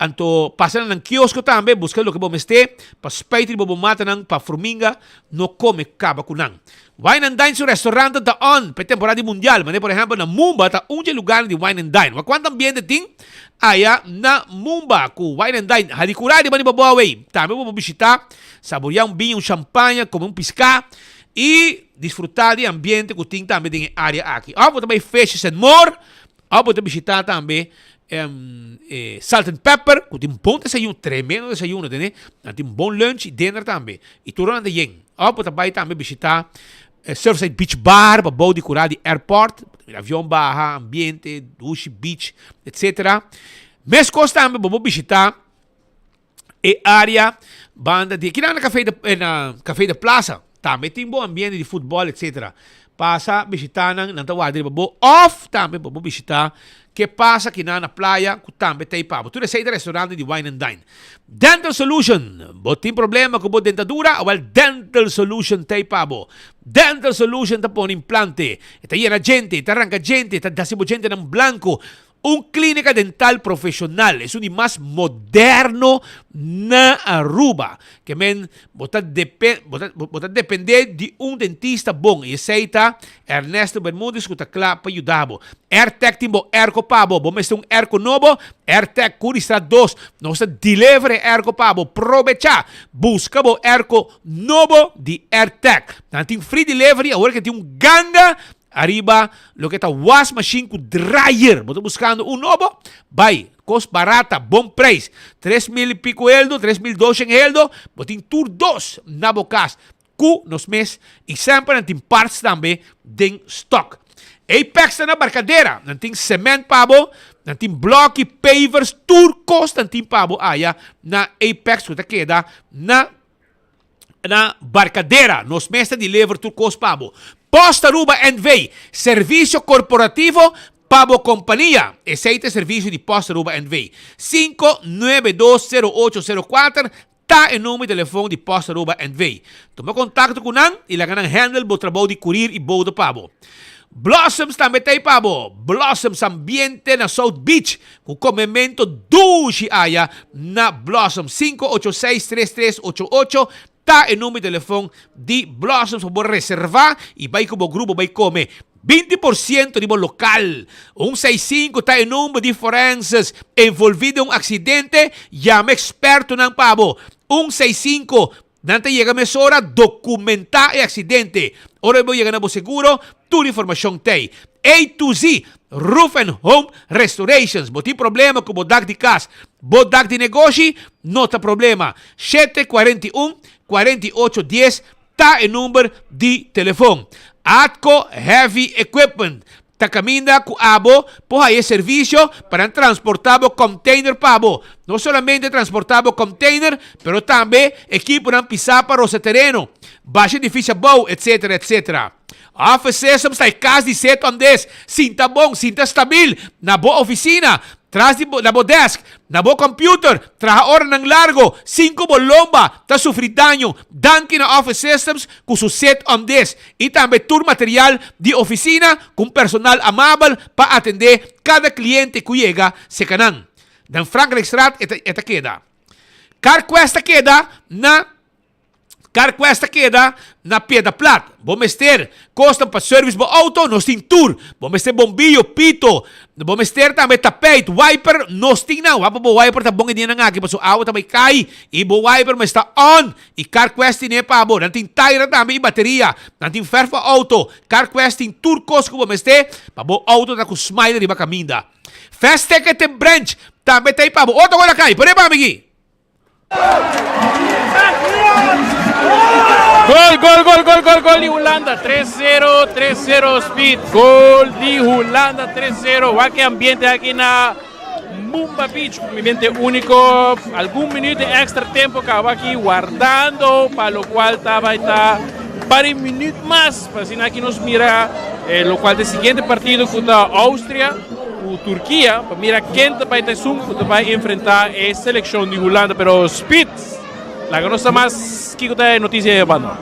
Anto passa ng kiosco também, busca lo que bom este, pa speitri bo mata nang pa formiga, no come caba kunang. Wine and Dine sa restaurante da on, pa temporada mundial, mane por exemplo na Mumba ta unje lugar de Wine and Dine. Wa quanto ambiente ting? Aya na Mumba ku Wine and Dine. Hadikuradi ba ni babaway? Também vou visitar, saborear vinho, champanhe, comer pisca e desfrutar de ambiente que tem também tem área aqui. Vou também Fishes and More. Vou também visitar também Salt and Pepper, que tem bom desayuno, tremendo desayuno, tem bom lunch e dinner também. E tudo na yen. Vou também visitar Surfside Beach Bar, para bom de curar de airport, avião barra, ambiente, duche, beach, etc. Mas costa também vou visitar área banda de aqui na café da plaza também tem bom ambiente de futebol, etc. Passa visitar na tawad de babo off também vou visitar que passa aqui na praia que também tem pabo. Tudo é restaurante de Wine and Dine. Dental Solution, tem problema com a dentadura, well Dental Solution tem pabo. Dental Solution tá pon implante, está llena gente, está arranca gente, está dasibo gente ng blanco. Clínica dental profissional. É um mais moderno na Aruba. Que men, bota depender de dentista bom. E aceita Ernesto Bermúdez que está claro para ajudar. AirTech timbo erco pabo. Bom, este erco novo. AirTech Curista 2. Nós delivery erco pabo. Provecha. Busca bo erco novo de AirTech. Tem free delivery. Agora que tem ganga. Arriba, lo que está wash machine com dryer. Estou buscando novo. Vai, cost barata, bom preço. 3,000 e pico eldo, 3,200 eldo. Botin tour 2 na bocas. Cu nos mês. E sempre tem parts também de stock. Apex na barcadeira. Não tem cement pabo. Não tem bloco, pavers, tour cost. Não tem pabo. Na Apex que queda na barcadeira. Nos mês de lever tour cost pabo. Posta Aruba NV, serviço corporativo Pabo Companhia. Esse é o serviço de Posta Aruba NV. 5920804 está em nome de telefone de Posta Aruba NV. Toma contato com nang e lá ganang handle bo trabalho de curir e bo do Pabo. Blossoms também tem Pabo. Blossoms ambiente na South Beach. Com comemento douche aya na Blossoms 5863388. Está em nome de telefone de Blossoms para reservar e vai como grupo vai comer 20% de local. 165 está em número de forenses envolvido em acidente. Llama experto ng pabo. 165 Nante llega mesora documentar o acidente. Ora vou chegar na seguro, toda informação tem. A to Z, Roof and Home Restorations. Boti problema com bodak de casa, bodak de negócio, não tem problema. 741-4810 tá em número de telefone. Atco Heavy Equipment. Ta caminha com abo por aí serviço para transportar o container pabo. Não somente transportar o container, pero também equipo para pisar para o terreno. Baixa difícil bom, etc, etc. Office Systems está em casa de 7 andes. Sinta bom, sinta stabil. Na boa oficina. Tras na bo desk, na bo computer, traha hora ng largo, 5 bolomba, ta sufrir daño, danki na Office Systems, com su set on this, e também tour material de oficina, com personal amável, para atender cada cliente que chega se canang. Dan Franklin Strat, esta queda. Carquesta queda na Piedra Plata. Bomester, costam para service bo auto, nos tin tour. Bomester bombillo, pito. Bomester também tapete, wiper, nos tin na. Wapa bo wiper ta bongi din nga, kipa so awa também cai. E bo wiper mas está on. E Carquest ne pa bo. Nantin tire também bateria. Nantin ferfa auto. Carquest in tour costo bomester. Pa bo auto ta ku smiler iba caminda. Fast ticket and branch. Também tem pa bo. Auto ko na kai. Pare pa migi. Gol de Holanda, 3-0 Speed. Gol de Holanda, 3-0. Aqui ambiente aqui na Mumba Beach, un ambiente único. Algún minuto extra tempo que estaba aquí guardando, para lo cual estaba para un minuto más. Para si aquí nos mira, lo cual el siguiente partido contra Austria o Turquía, para mira quién va a enfrentar a selección de Holanda, pero Speed. La que no está más, ¿qué es noticia de banda?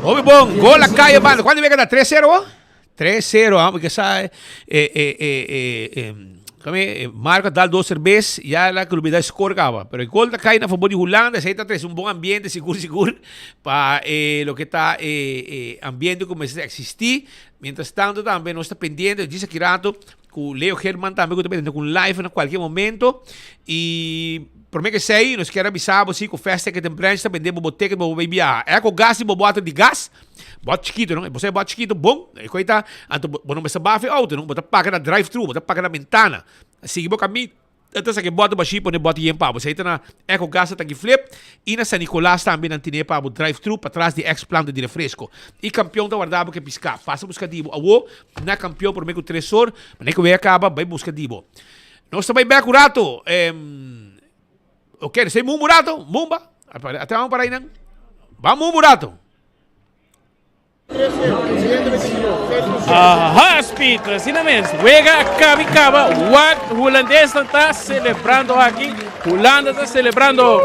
Muy bom, gol a calle banda. ¿Cuándo viene a 3-0? 3-0, porque sabe, Marco dá 2 cervejas e a clube da score acaba. Pero el gol da calle na favor de Holanda, ese es un buen ambiente, seguro, para lo que está ambiente como existir. Mientras tanto, también no está pendiente, dice aquí rato, con Leo Herman también, que está pendiente con live en cualquier momento. E por mim que sei, nós queremos avisar você que o festa que tem prensa vender boteca para você viajar. É com gás e bota de gás, bota chiquito, não? Você bota chiquito, bom, e coita, anto não vai saber auto, não? Bota paga na drive-thru, bota paga na ventana. Assim que caminho, então se que bota baixi, põe bota em pá. Você está na Eco Gas tá aqui flip e na San Nicolás também não tem para o drive-thru para trás de ex-planta de refresco. E campeão da guardava que piscar, passa buscar dibo. Awo, na campeão por mim com 3 horas, mas que vai acaba, vai buscar dibo. Nós também bem acurato. Ok, sei Murato, Mumba. Até vamos para aí, não? Vamos, Murato. Speed, assim mesmo. Juega acaba. O holandês está celebrando aqui. Holanda está celebrando.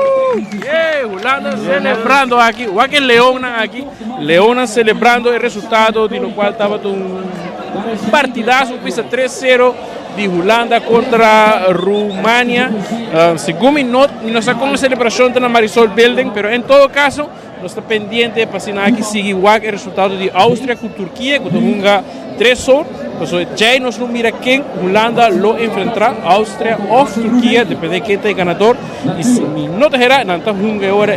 Holanda celebrando aqui. O que Leona aqui. Leona celebrando o resultado, de lo qual estava um partidazo, pisa 3-0. De Holanda contra Rumania. Según no sacó una celebración de la Marisol Building, pero en todo caso, no está pendiente para que siga igual el resultado de Austria con Turquía, que tenga 3 horas. Pues ya nos no mira quién Holanda lo enfrentará, Austria o Turquía, depende de quién es el ganador. Y si no te será, nanta junga ahora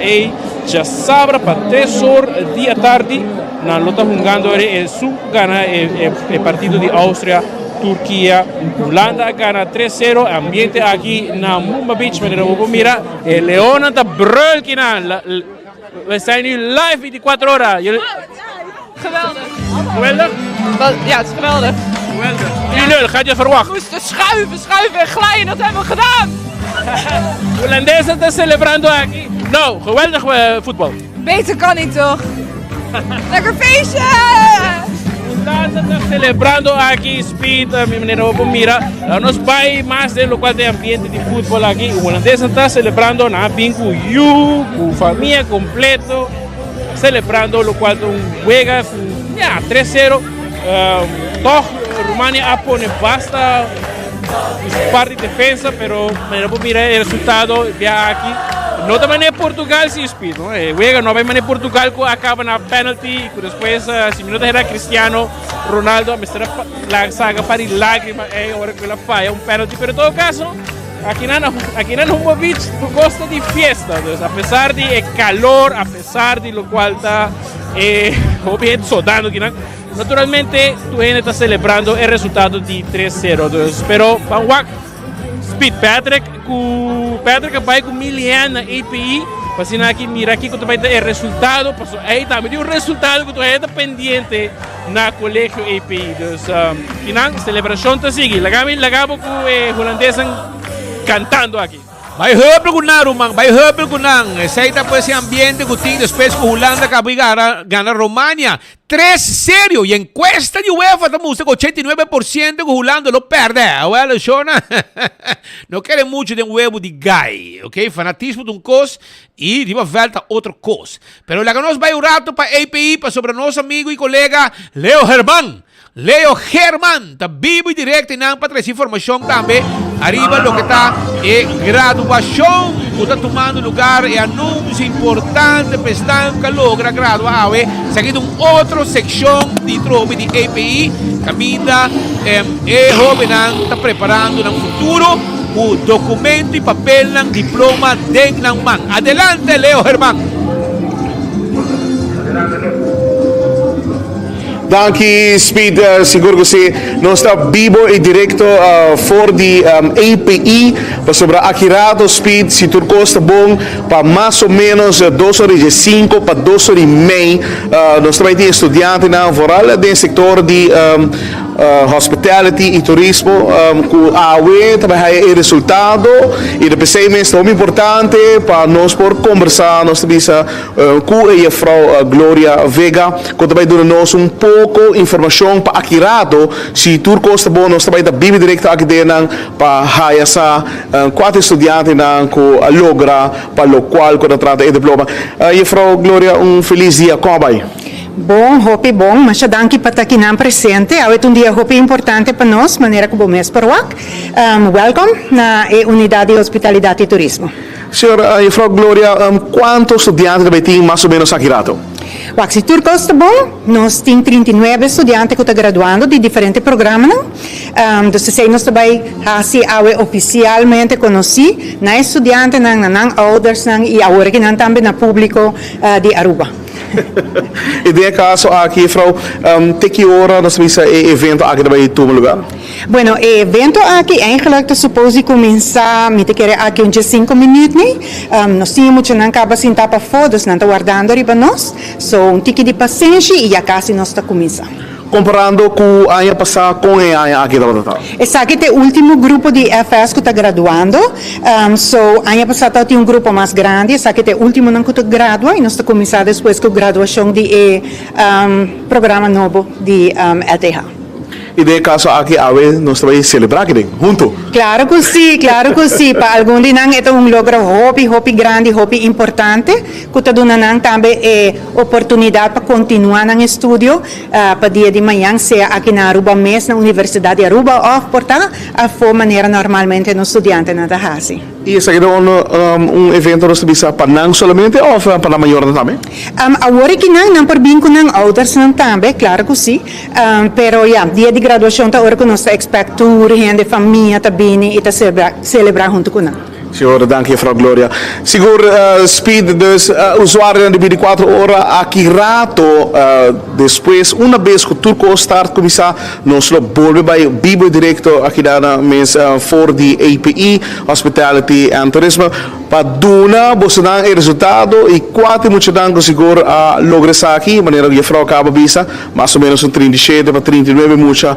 ya sabrá para 3 horas día tarde, no lo está jugando el su gana el partido de Austria. Turquía, Holanda gana 3-0, ambiente aquí na Mumba Beach, meneer mira, Leona está brulkina, we zijn nu live 24 horas. Geweldig. Geweldig? Ja, het is geweldig. Geweldig. Jullie, gaat je verwachten? We moesten schuiven en glijden, dat hebben we gedaan. Holandezen están celebrando aquí. No, geweldig voetbal. Beter kan niet toch? Lekker feestje! Holanda está celebrando aquí Speed, meneer mira, nos vai más de lo cual de ambiente de fútbol aquí. Holandesa está celebrando na bingo you, con familia completo, celebrando lo cual juega 3-0. Toch Rumania pone basta su parte de defensa, pero mira el resultado ya aquí. No también en Portugal sí Speed, ¿no? Juega, no también en Portugal acaba na penalty y después si no era Cristiano Ronaldo me estará la saga para lágrimas, ahora que la falla, un penalty, pero en todo caso, aquí no Humbo Beach, tu costa de fiesta, entonces, a pesar de calor, a pesar de lo cual está, obviamente, sudando, aquí, ¿no? Naturalmente, tu gente está celebrando el resultado de 3-0, entonces, pero, Panwak, Speed, Patrick vai com Milian na API, para aqui, mira aqui quando vai dar o resultado, aí também tem um resultado que tu está pendiente na colégio API, então, final, celebração está seguindo, lagabo com o holandês cantando aqui. Vai rápido com nada, man. Vai rápido com nada. Aceita pues esse ambiente que tem depois com Holanda que gana România. 3-0. E encuesta de UEFA estamos com 89% que Holanda lo perde. Well, Shona, não querem muito de huevo de guy, ok? Fanatismo de cos e de volta outro cos. Pero lá que nós vai um rato para API, para sobre nosso amigo e colega Leo Herman, está vivo e direto em para trazer informação também. Arriba lo que está graduação, que está tomando lugar e anúncio importante para estar que logra graduar. Seguindo outra secção de tropa de API, Camila e jovem está preparando no futuro o documento e papel ng diploma de man. Adelante, Leo Herman. Danke, Speed. Siguro kasi não está vivo e direto for the API para sobre Akirato Speed. Se Turco está bom para mais ou menos 2h05 para 2h30. Nós também temos estudantes na voral do setor de hospitality e turismo com a UE também há resultado e depois é muito importante para nós por conversar nós também com a Frau Gloria Vega que também dá-nos pouco informação para Akirato se Turco está bom nós também da Bibi direto aqui dentro para essa 4 estudantes com a logra para o qual quando trata o diploma e Frau Gloria feliz dia como vai? Bom, hopi bom, mas danke para estar aqui presente. É um dia hopi importante para nós, maneira como mês para o welcome na Unidade de Hospitalidade e Turismo. Senhora e Frau Gloria, quantos estudantes também tem mais ou menos aqui rato? Se Turco está bom, nós temos 39 estudantes que estão graduando de diferentes programas. Então, nós também oficialmente conheci na estudantes, na elders e agora que também na público de Aruba. E de caso aqui, Frau, te que hora nós vamos evento aqui também tomar lugar? Bueno, o evento aqui eigenlijk supposi começar, me te quer aqui uns 5 minutos, nós tínhamos muito não acaba sem tapa fotos, não está guardando riba nós, um tique de paciência e já quase nós está começando. Comparando com o ano passado, com o ano aqui da Batata? Esse aqui é o último grupo de FS que está graduando. Ano passado tinha um grupo mais grande. Esse aqui é o último ano que está gradua e nós estamos começando depois com a graduação de programa novo de LTH. E de caso aqui, nós também celebrar aqui junto? Claro que sim. Para algum dia é um logro hopi grande, hopi importante, que está dando também oportunidade para continuar no estudo para dia de manhã, seja aqui na Aruba mesmo, na Universidade de Aruba, ou portanto, a maneira normalmente no estudante na Tahasi. E esse aqui é evento nós também para não somente ou para a maior também? Agora que não por bem com os outros também, claro que sim, pero dia de graduação tá hora que nós expectamos gente família tá bem e tá celebrar junto com nós. Senhora, danke, Frau Gloria. Seguro, Speed, dus, usuário de 24 horas aqui rato, depois, uma vez que o Turco start começar, nós lo volve by Bibo Directo aqui na mês for the API, Hospitality and Tourism, para duna, você dá o resultado e quatro muito dango seguro a lograr aqui, maneira que a Frau acaba visa, mais ou menos 37 para 39 muita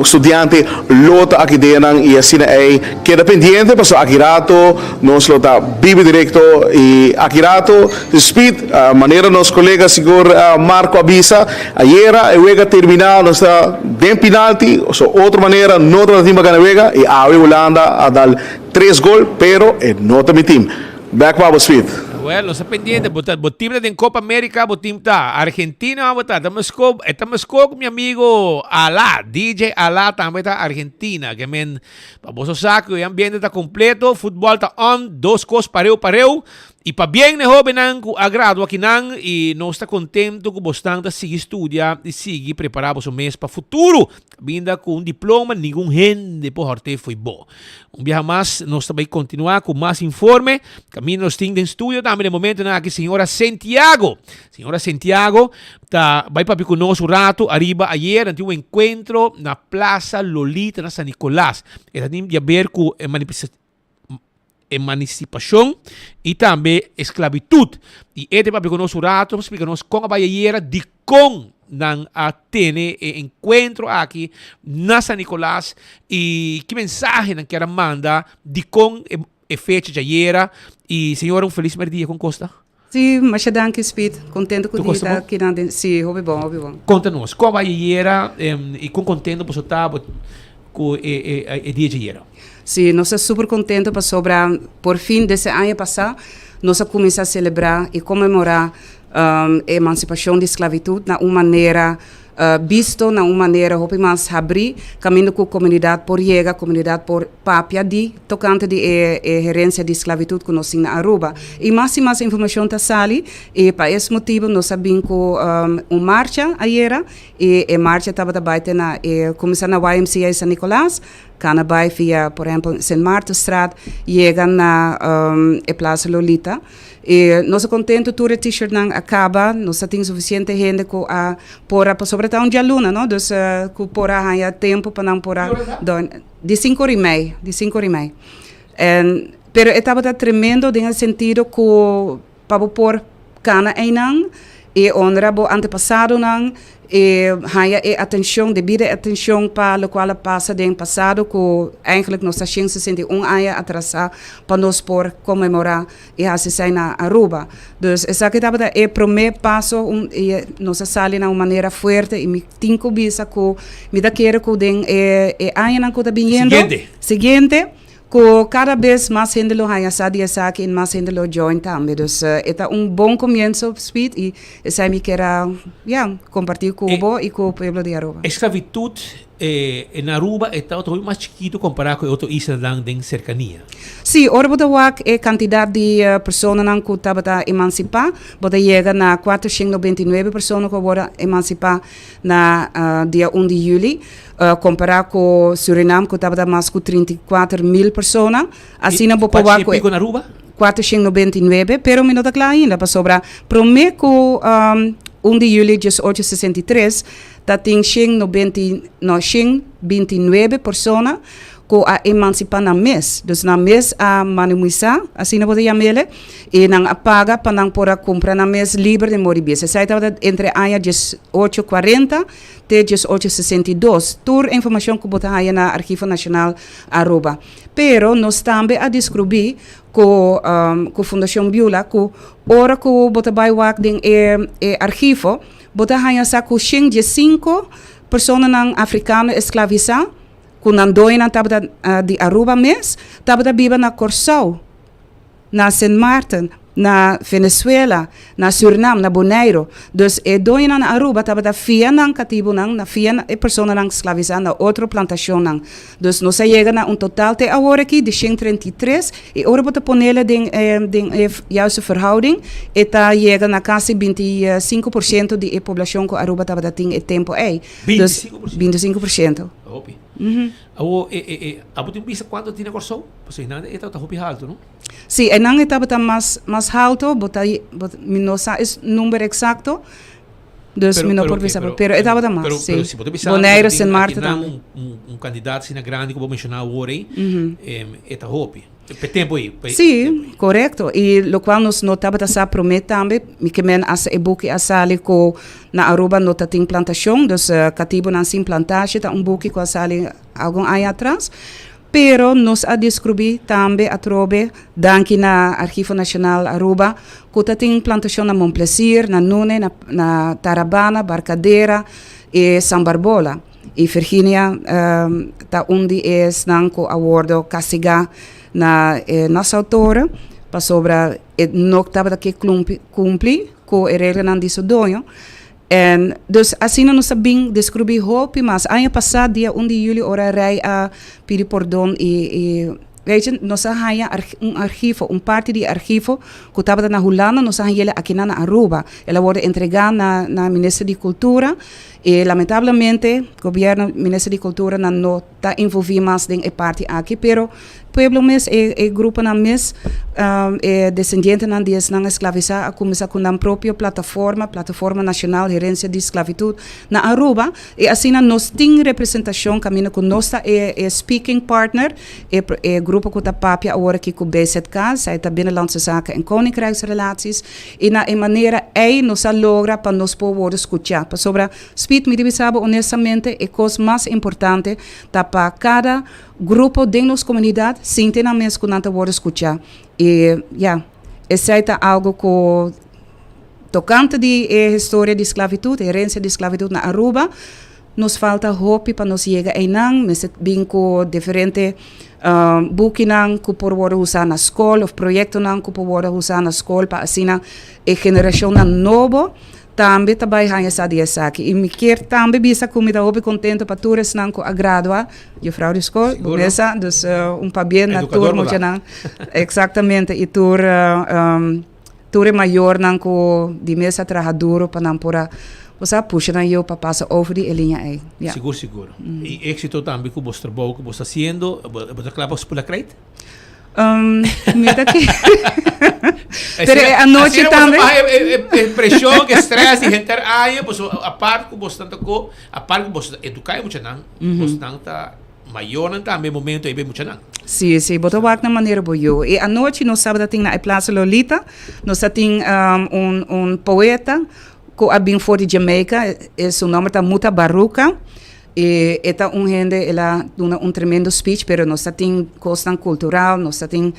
estudante lota aqui dentro e assim é que dependente, para aqui rato nós lo tá Bibi Directo e Akirato Speed maneira nos colegas seguro Marco avisa ayer e wega terminar nós tá bem penalti outra maneira noutra time gana wega e a Holanda a dar 3 gol pero é nota mi team back para Speed. Bueno, sa pendiente, botim na din Copa America, botim ta. Argentina, bota. Estamos con mi amigo Alá, DJ Alá, também ta Argentina. Que men, paboso saco, o ambiente tá completo, futebol tá on, 2 cos pareu. E para bem, né, Robenang, o agrado aqui não, e nós está contento com bastante seguir estudar e seguir preparar o mês para o futuro. Vinda com diploma, nenhum rende por horte foi bom. Dia mais, nós também continuar com mais informe. Caminho nós temos em estúdio, também no momento na aqui senhora Santiago. Senhora Santiago, tá vai para conosco um rato, arriba ayer, ante um encontro na Plaza Lolita na San Nicolás. Ela tem a ver com emancipação e também esclavitud. E este para conosco um rato, explica-nos como vai ayer de com nang atene encontro aqui na San Nicolás e que mensagem nang quer manda de com fecha de ayer e senhora um feliz dia com Costa. Sim, mas danke Speed, contento com o dia aqui na sim, houve bom. Conta-nos, como vai ayer e com contento por estar com o dia de ayer. Sim, nós estamos super contentes para sobrar por fim desse ano passado, nós começamos a celebrar e comemorar a emancipação da esclavitud na uma maneira visto, na uma maneira hope mais abrir caminho com a comunidade por Yega, comunidade por Papia de tocante de herência de esclavitud que nós na Aruba e mais informação está sali e para esse motivo nós sabemos que marcha ayer e marcha estava também na começar na YMCA San Nicolás kana vai via por exemplo St. Martinstraat chega na Plaza Lolita e nós contento tour t-shirt não acaba nós temos suficiente gente com a para sobretudo um dia luna não dus com para há tempo para não para de 5h30 pero estava tremendo no sentido que para por cana ainda e honorable antepassado não e haya atenção, devida atenção para o qual passa do passado que eigenlijk nós achamos 61 anos atrasado para nós por comemorar e assim na Aruba. Então, essa que estava o primeiro passo nós saímos de uma maneira forte e me tenho visa que me da quero que den ano não está vindo seguinte que cada vez mais gente lo haya sadia saque e mais gente lo join também. Então, é bom começo, Speed, e essa me quero compartilhar com o e com o povo de Aruba. Esclavitud em Aruba está muito mais chiquito comparado com outros islas de cercania. Sim, orbo da WAC é quantidade de pessoas que estavam emancipar, bota chega na 499 pessoas que foram emancipar na dia 1 de julho, comparado com Suriname que estava mais de 34.000 pessoas. Assim não pode WAC com Aruba? 499, pero me não está claro ainda para sobrar. Prometo que 1 de julho de 1863 tem 29 pessoas que a emancipar na mês. Então, na mês a manumisar, assim não pode chamar, e não apaga para não poder comprar na mês livre de moribis. Essa estava entre anos 1840 até 1862. Toda a informação que botar aí na Arquivo Nacional Aruba. Pero nós também a descobrir com a Fundação Biola que hora que botar vai wak ding arquivo, botar aí essa que 5 pessoas africanas escravizadas que não doem de Aruba mês, estava viva na Corsau, na St. Martin, na Venezuela, na Suriname, na Bonaire. Então, doem na Aruba, estava fia na cativo, na fia e pessoa na escravizada na outra plantação. Então, nós chegamos a total até agora aqui de 133 e agora vou pôr nela de juiste verhouding e está chegando a quase 25% da população que Aruba estava tendo tempo aí. 25%. Abo tem vista quanto tinha Corsau? Porque não está muito alto, não? Sim, não estava mais alto, não sei o número exato, não por vista, pero estava mais. Sim. Bonaire, St. Martin também. Candidato assim grande que vou mencionar agora aí, está hopi. Tempo aí. Sim, correto. E o qual nós notava essa promessa também, que men as e-book asali ko na Aruba nota tem plantação, dos cativo na sim plantagem, tá book ko asali algum ano atrás. Pero nós a descobrir também a trobe danke na Arquivo Nacional Aruba, que tem plantação na Montplaisir, na Nune, na Tarabana, Barcadeira e San Barbola. E Virginia tá onde é nanco awardo Casiga na nossa autora para sobre não estava que cumprir com a regra não disso dono. En dus assim nós sabemos descobrir hope, mas ano passado dia 1 de julho ora rei a pedir perdão e weet je, nós haya archivo, parte de archivo que estava na Holanda, nós haya aqui na Aruba. Ela wordt entregada na Ministério de Cultura e lamentavelmente o governo, Ministério de Cultura não está envolvido mais em parte aqui, pero pueblo mes e grupo na mes descendente na dias na escravizar a começar com a própria plataforma nacional de herência de esclavitud na Aruba e assim nós tem representação caminho com nossa speaking partner e grupo que está papia agora aqui com o BZK, sai da Binnenlandse Zaken en Koninkrijksrelaties e na maneira nós logra para nós poder escutar para sobre speed me sabe honestamente é coisa mais importante tá para cada grupo de nossa comunidade sinta na mesa que não está poder escutar e esse é algo que tocante de história de esclavitud, herência de esclavitud na Aruba, nos falta hope para nos chegar aí não, mas bem com diferente boeken não que por worden usar na escola, ou projetos não que por worden usar na escola para assim a geração nova também trabalha essa diessa aqui. E me quer também bisa comida hope contento para todos não que agradua, de frau de escola, mesa, dus para bem na turma não, exatamente e tur maior não que de mesa trabalhador para não pora você puxa na eu para passar over die linha aí. Seguro. E éxito também que você trabalha, que você está fazendo, você clava por a crente? Mira que pero a noite também pressão, estresse, gente aí, pues a parte que você tanto a parte que você educar muito não, você não tá maior não também momento aí bem muito não. Sim, botou o na maneira boa. E a noite nós sábado tem na Plaza Lolita, nós tem poeta que é bem fora de Jamaica, seu nome tá Muta Baruca. E esta gente ela dá tremendo speech, pero nós tem coisa cultural, nós tem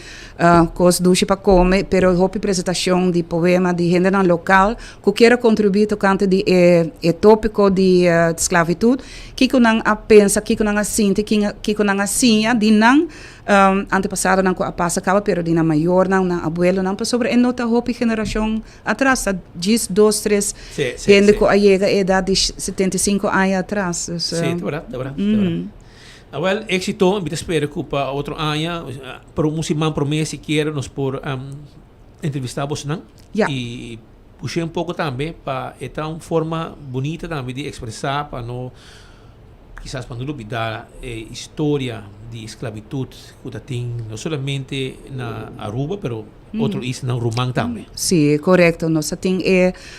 coisa doce para comer, pero a apresentação de poema de gente local que quer contribuir tocante de tópico de esclavitud, que não pensa, que não sente, que não assim, de não antepassado não a passa acaba, pero de na maior não, na abuelo não, sobre e nota hope geração atrás, 10, 2, 3, gente que chega a idade de 75 anos atrás. Sim, é verdade. Well, éxito, me espero que para outro ano, para um semana promessa se quer nos por entrevistar você não? E puxei pouco também para esta uma forma bonita também de expressar para não quizás para não olvidar história de esclavitud que tem não somente na Aruba, pero outro is na Rumang também. Sim, correto. Nós tem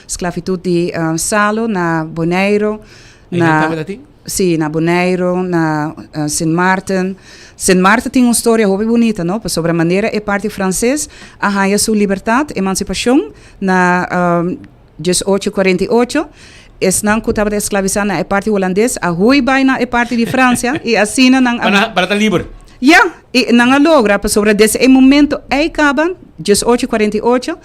esclavitud de Salo na Bonaire, na Bonaire, na Sint Maarten. Sint Maarten tem uma história muito bonita, não? Sobre a maneira é parte francês a ganhar sua liberdade, emancipação na 1848. Não que estava escravizado na parte holandesa, a Rui na parte de França e assim não para estar livre. E não logra sobre esse momento acaba 1848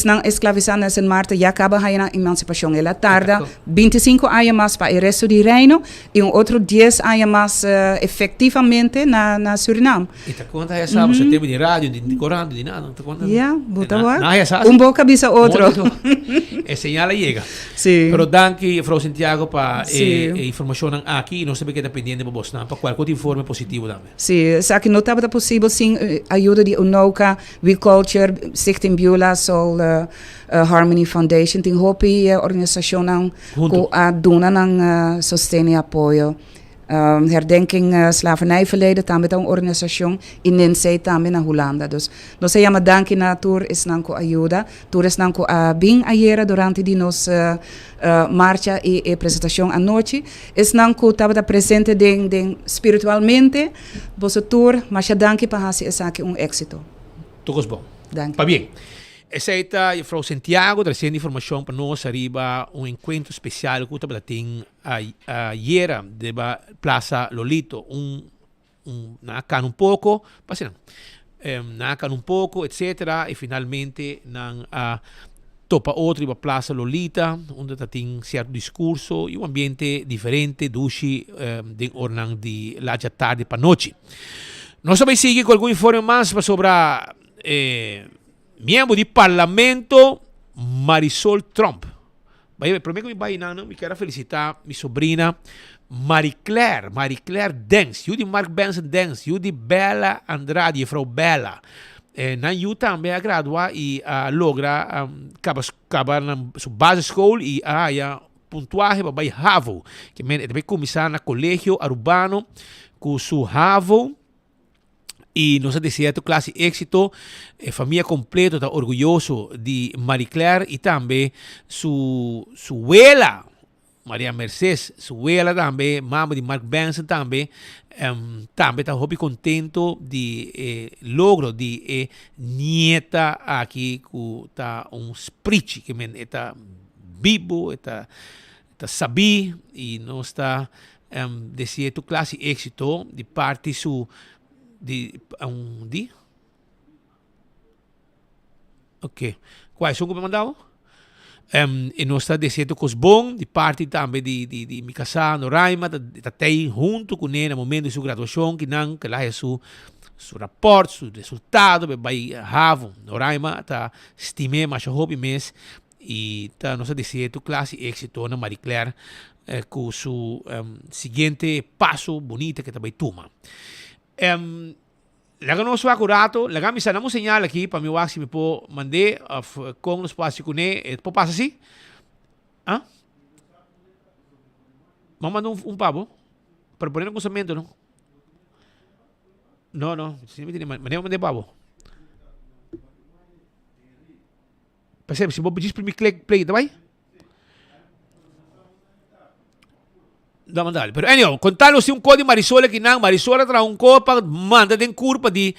não escravizado na Sint Maarten já acaba a emancipação. Ela tarda 25 anos mais para o resto do reino e outro 10 anos mais efetivamente na Suriname. E te conta já sabe, você teve de rádio, de corante, de nada, te conta. Boca bisa outro. É señal chega. Sim. Pero danke Frau Santiago para informação aqui, não sabe que está pendente para você, para qualquer informe positivo também. Sim, só que não estava possível sem ajuda de UNOCA, We Culture, Stichting Beulah, Soul Harmony Foundation, tem hopi organisação que a dona não sustém e apoio. Herdenking slavernijverleden, também tem uma organização e nem sei também na Holanda. Dus nós chamamos danke na tour is nanco ajuda, tour is nanco bem ayer durante de nossa marcha e apresentação à noite, is nanco estava presente espiritualmente, você tour, mas danke para fazer essa aqui éxito. Tudo bom. Danke. Tá bem. Essa é a Frau Santiago trazendo informação para nós arriba encontro especial que estava tem ayer de Plaza Lolito nacan um pouco, nacan um pouco, etc. E finalmente topa outra Plaza Lolita, onde tem certo discurso e um ambiente diferente, duche de ornang de lá de tarde para noite. Nós também seguimos com algum informe mais sobre membro do parlamento Marisol Trump. Primeiro que me quero felicitar minha sobrinha Marie Claire Denks, you di Mark Benson Denks, you di Bella Andrade, vrouw Bella. Na you também a graduar e logra acabar na sua basisschool e puntuaje para HAVO, que também começar na colégio urbano com su HAVO. E nós desejamos classe êxito, família completa, está orgulhoso de Marie Claire e também sua abuela, Maria Mercedes, sua abuela também, mama de Mark Benson também, também está muito contento de logro de nieta aqui que está sprich, que está vivo, está sabi e nós está desejando classe êxito de parte ok, quais são como mandava? E nós está desejando coisas bom de parte também de mi casa Noraima, está junto com ele no momento de sua graduação, que lá é seu rapport, seu resultado, vai Havo, Noraima, está estimé, mas eu hobby mês e tá nós desejando classe êxito na Marie Claire com seu seguinte passo bonito que também toma. Laga nós o acurato, laga misa namo señal aqui para mi wax me po mandar com nos passe com ele, po passa assim? Ah? Vamos mandar pavo para poner cruzamento, não? Não, se me mandar pavo. Percebe? Se vou pedir para me play, tá bem? Da mandali. Pero anyway, contalo si un código Marisol que Marisol tra un copa manda den curva di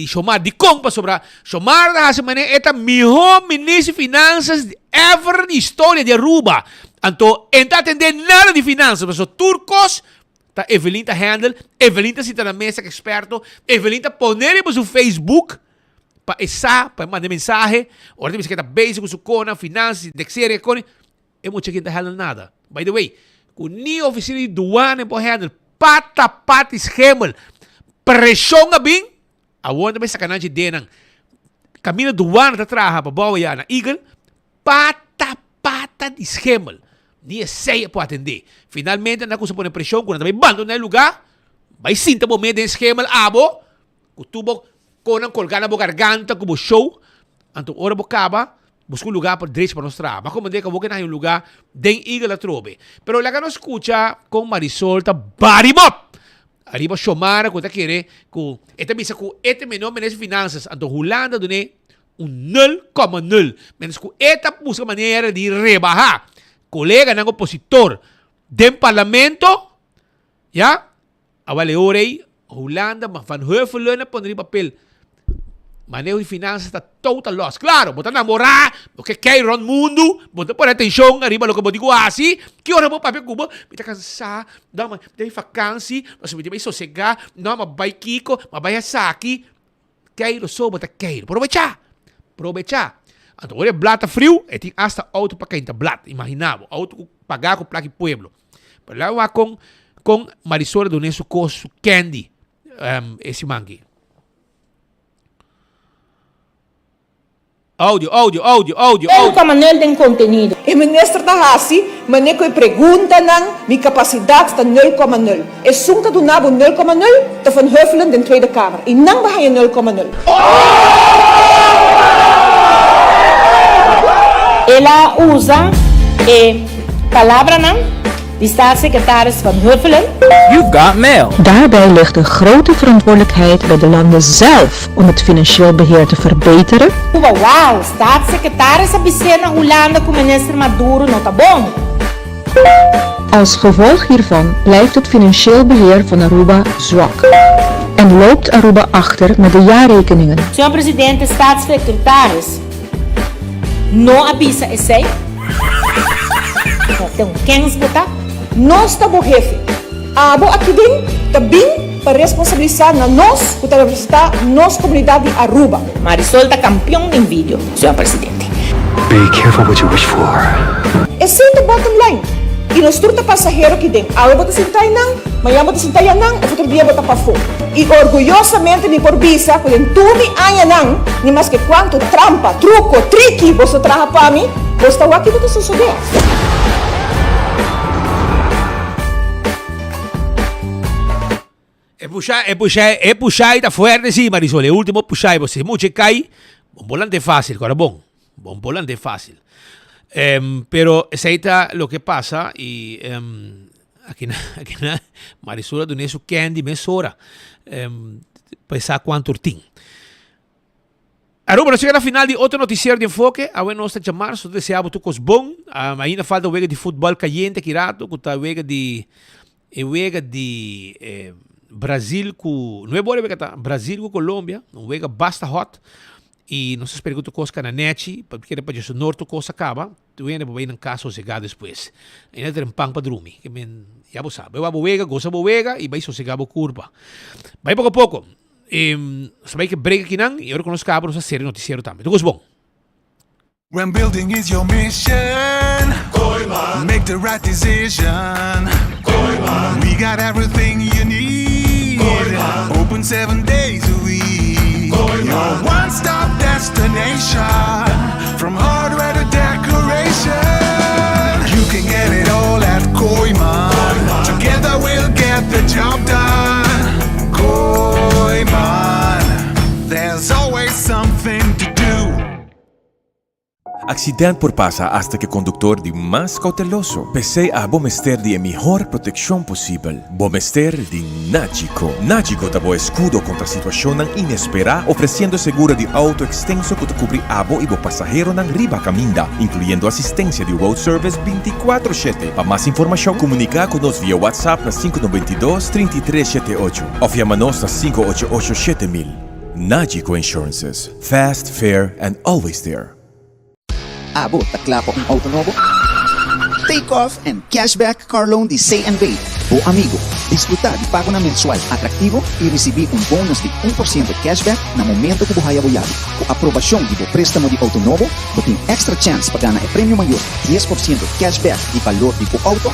Xomar di compa sobra Xomar da semana eta melhor ministro de finanças ever na história de Aruba. Anto enta atender nada de finanças, mas turcos ta Evelyn ta handle, Evelyn ta sita na mesa que experto, Evelyn ta poner em seu Facebook para mandar mensagem, ora tem que estar basic com sua cona, finanças, dexere, cone, é muito que não handle nada. By the way, com ni oficina de douane por handle, pata esquema, pressão a bem, a onda vai sacanagem de nang, caminho douane tá traha para boa ya na Eagle, pata de esquema, ni é ceia para atender. Finalmente na coisa põe pressão, quando também bando no lugar, vai sinta momento de esquema abo, com tubo com colgar na garganta como show, então hora bocaba busca um lugar para direito para nós trabalhar. Mas como digo, vou que não é um lugar den Eagle a trobe. Pero lá que nós escuta com Marisol tá barimop. Arriba Xomar, quando quer que esta missa com este menor menos finanças, então Holanda done 0,0. Menos que esta busca maneira de rebajar. Colega não opositor do parlamento, já, avale orei Holanda, mas Van Huffelen na poner papel. Manejo de finanças está total loss. Claro, botar namorar, porque quer ir mundo, botar por atenção, arriba lo que eu digo assim, que hora vou papel cubo, me tá cansar, não, mas tem vacância, mas me tem sossegar, não, mas vai Kiko, mas vai aqui, quer ir só, botar quer ir, aproveitar. Então, olha, blata frio, e tem hasta auto para quem tá blata, imaginava, auto pagar com placa pueblo. Mas lá vai com Marisol do Neso Costo Candy, esse mangue. Áudio. Com maneira de conteúdo. E o ministro está assim, mas nem que pergunta não, minha capacidade está 0,0. E sunta do nabo 0,0, está Van Huffelen da Tweede Kamer. E não vai 0,0. Ela usa a palavra não. De staatssecretaris Van Huffelen. You've got mail. Daarbij ligt de grote verantwoordelijkheid bij de landen zelf om het financieel beheer te verbeteren. Wauw, staatssecretaris Abicena Holanda com minister Maduro nota bom. Als gevolg hiervan blijft het financieel beheer van Aruba zwak. En loopt Aruba achter met de jaarrekeningen. Senhor presidente, staatssecretaris, não avisa esse. Então, quem está? Nós estamos jefe. Abo aqui dentro, também para responsabilizar nós, para representar nossa comunidade de Aruba. Marisol está campeão em vídeo, senhor presidente. Be careful what you wish for. Esse é o bottom line. E nós turta passageiro aqui dentro. Agora vou te sentar não, amanhã vou te sentar não, e outro dia vou te para fora. E orgulhosamente me por visa, quando tu me anha não, nem mais que quanto trampa, truco, tricky você traga para mim, você está aqui, vou te suceder. puxar está fuerte, sí, Marisol. El último puxar, você mucho cae, un volante fácil, ahora bon volante fácil. Pero ese está lo que pasa y aquí na Marisol do neso candy mesora. Pensar quanto tem. Aruba, nós chegamos na final de outro noticiário de enfoque. Agora nós estamos chamando, só desejamos tudo bom. Ainda falta o wega de futebol caliente aqui rato, que está o wega de Brasil com não é bom wega tá Brasil com Colômbia, um wega basta hot. E nós esperamos que coisa na net, porque depois disso norte coisa acaba, tu ainda vai em casa sossegar depois. Ainda tem pão para dormir, que men já você sabe. Vai wega, gosta wega e vai sossegar a curva. Vai pouco a pouco. Sabem que break aqui não, e agora que nós acabamos a série noticiário também. Tudo bom. When building is your mission, make the right decision. We got everything you need. Open 7 days a week. Your one-stop destination, from hardware to decoration. You can get it all at Koiman. Together we'll get the job done. Koiman, there's always something to do. Accidente por pasa hasta que conductor de más cauteloso. Pese a Bomester de mejor protección posible. Bomester de Nagico. Nagico dabo escudo contra situación inesperada, ofreciendo seguro de auto extenso que te cubre abo y bo pasajero nan riba caminda, incluyendo asistencia de road service 24/7. Para más información, comunica con nos vía WhatsApp na 592-3378 o llamanos na 588-7000. Nagico Insurances. Fast, fair, and always there. Abo, takla po ang auto novo. Take off and cashback car loan de C&B. O amigo, disfrutar de pago na mensual atractivo e receber um bônus de 1% cashback na momento que buhay aboyado. Com aprovação de préstamo de auto novo, você tem extra chance para ganhar prêmio maior, 10% cashback de valor de auto,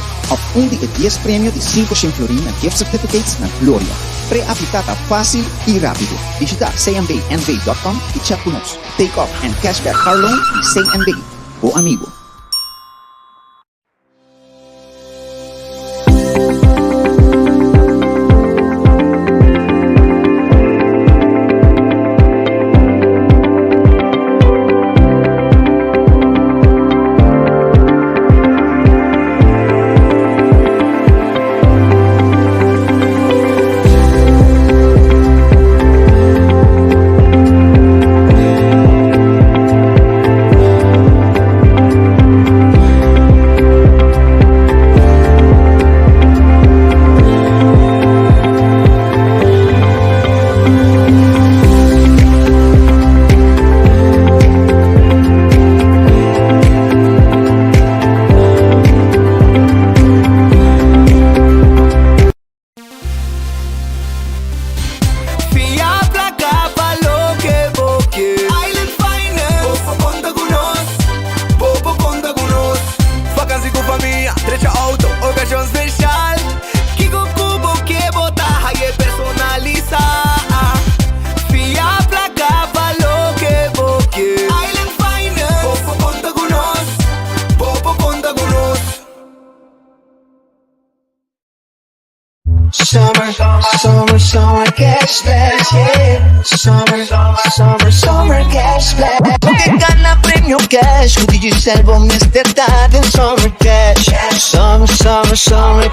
ou de 10 prêmio de 500 florin na gift certificates na Gloria. Pre-aplicada fácil e rápido. Visita cmbnv.com e chat con nos. Take off and cashback car loan de C&B. O amigo. Summer cashback, yeah. Summer cashback. Porque gana premio cash, con DJ Selvo, Mr. Dad en Summer Cash. Summer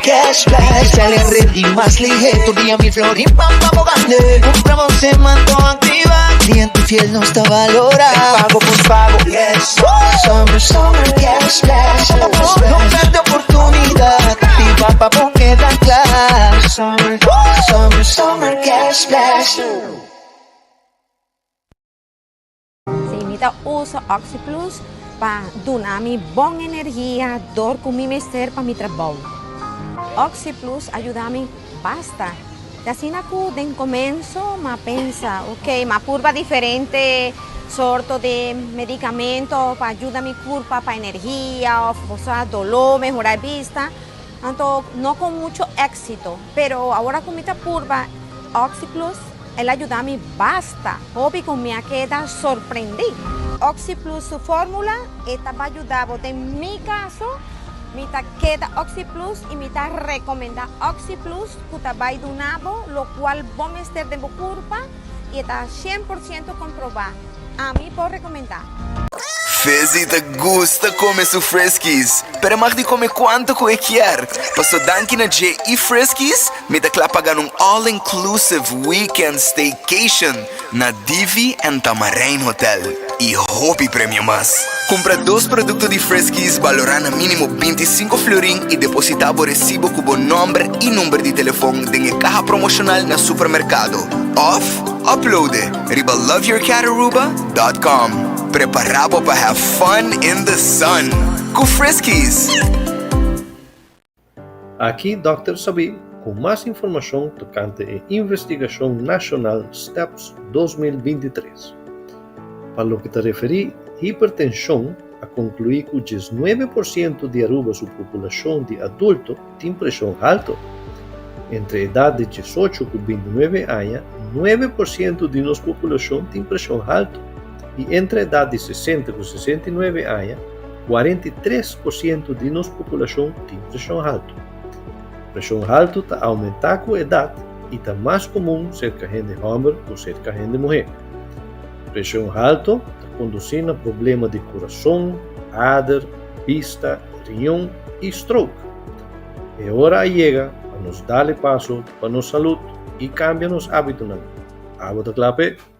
cashback. Sale ready más ligero, día mi florín, pampa bogande. Compramos se mandó activa, cliente fiel no está valorado. Pago por pago, yes. Summer cashback. No perde oportunidad, activa pa' porque dan class. Summer cashback. Se imita uso Oxy Plus para dar mi buena energía, dor com mi mister para mi trabajo. Oxy Plus ajuda me basta. Assim na cu den começo, ma pensa, ok, ma curva diferente, sorto de medicamento para ajudar mi curva para energía, o sea, dolor, mejorar vista. Entonces, no con mucho éxito, pero ahora con mi curva Oxy Plus, él ayuda a mí basta. Hobby con mi queda sorprendí. Oxy Plus, su fórmula, esta va a ayudar, en mi caso, Mita queda Oxy Plus y mita recomenda Oxy Plus kutabay dunabo, lo cual bomester de curva y está 100% comprobado. A mí por recomendar. Fezi te gusta comer su Friskies, pero mag di come quanto que quer. Paso danki na J e Friskies, me da klapagan all-inclusive weekend staycation na Divi and Tamarain Hotel. E hopi premio mas. Compra 2 produtos de Friskies valorando mínimo 25 florin e depositavo recibo cubo nombre e número de telefone dengue caja promocional na supermercado. Off, uploade, riba loveyourcataruba.com. Preparado para have fun in the sun. Com Friskies. Aqui Dr. Sabi com mais informação tocante a Investigação Nacional STEPS 2023. Para o que te referi hipertensão, a concluir que 19% de Aruba sua população de adulto tem pressão alta. Entre a idade de 18 e 29 anos, 9% de nossa população tem pressão alta. E entre a idade de 60 e 69 anos, 43% de nossa população tem pressão alta. Pressão alta está aumentar com a idade e está mais comum cerca de homem ou cerca de mulher. Pressão alta está conduzindo a problemas de coração, áder, vista, riñón e stroke. É hora chega para nos dar passo para nossa saúde e cambiar nos hábitos. Água da clape.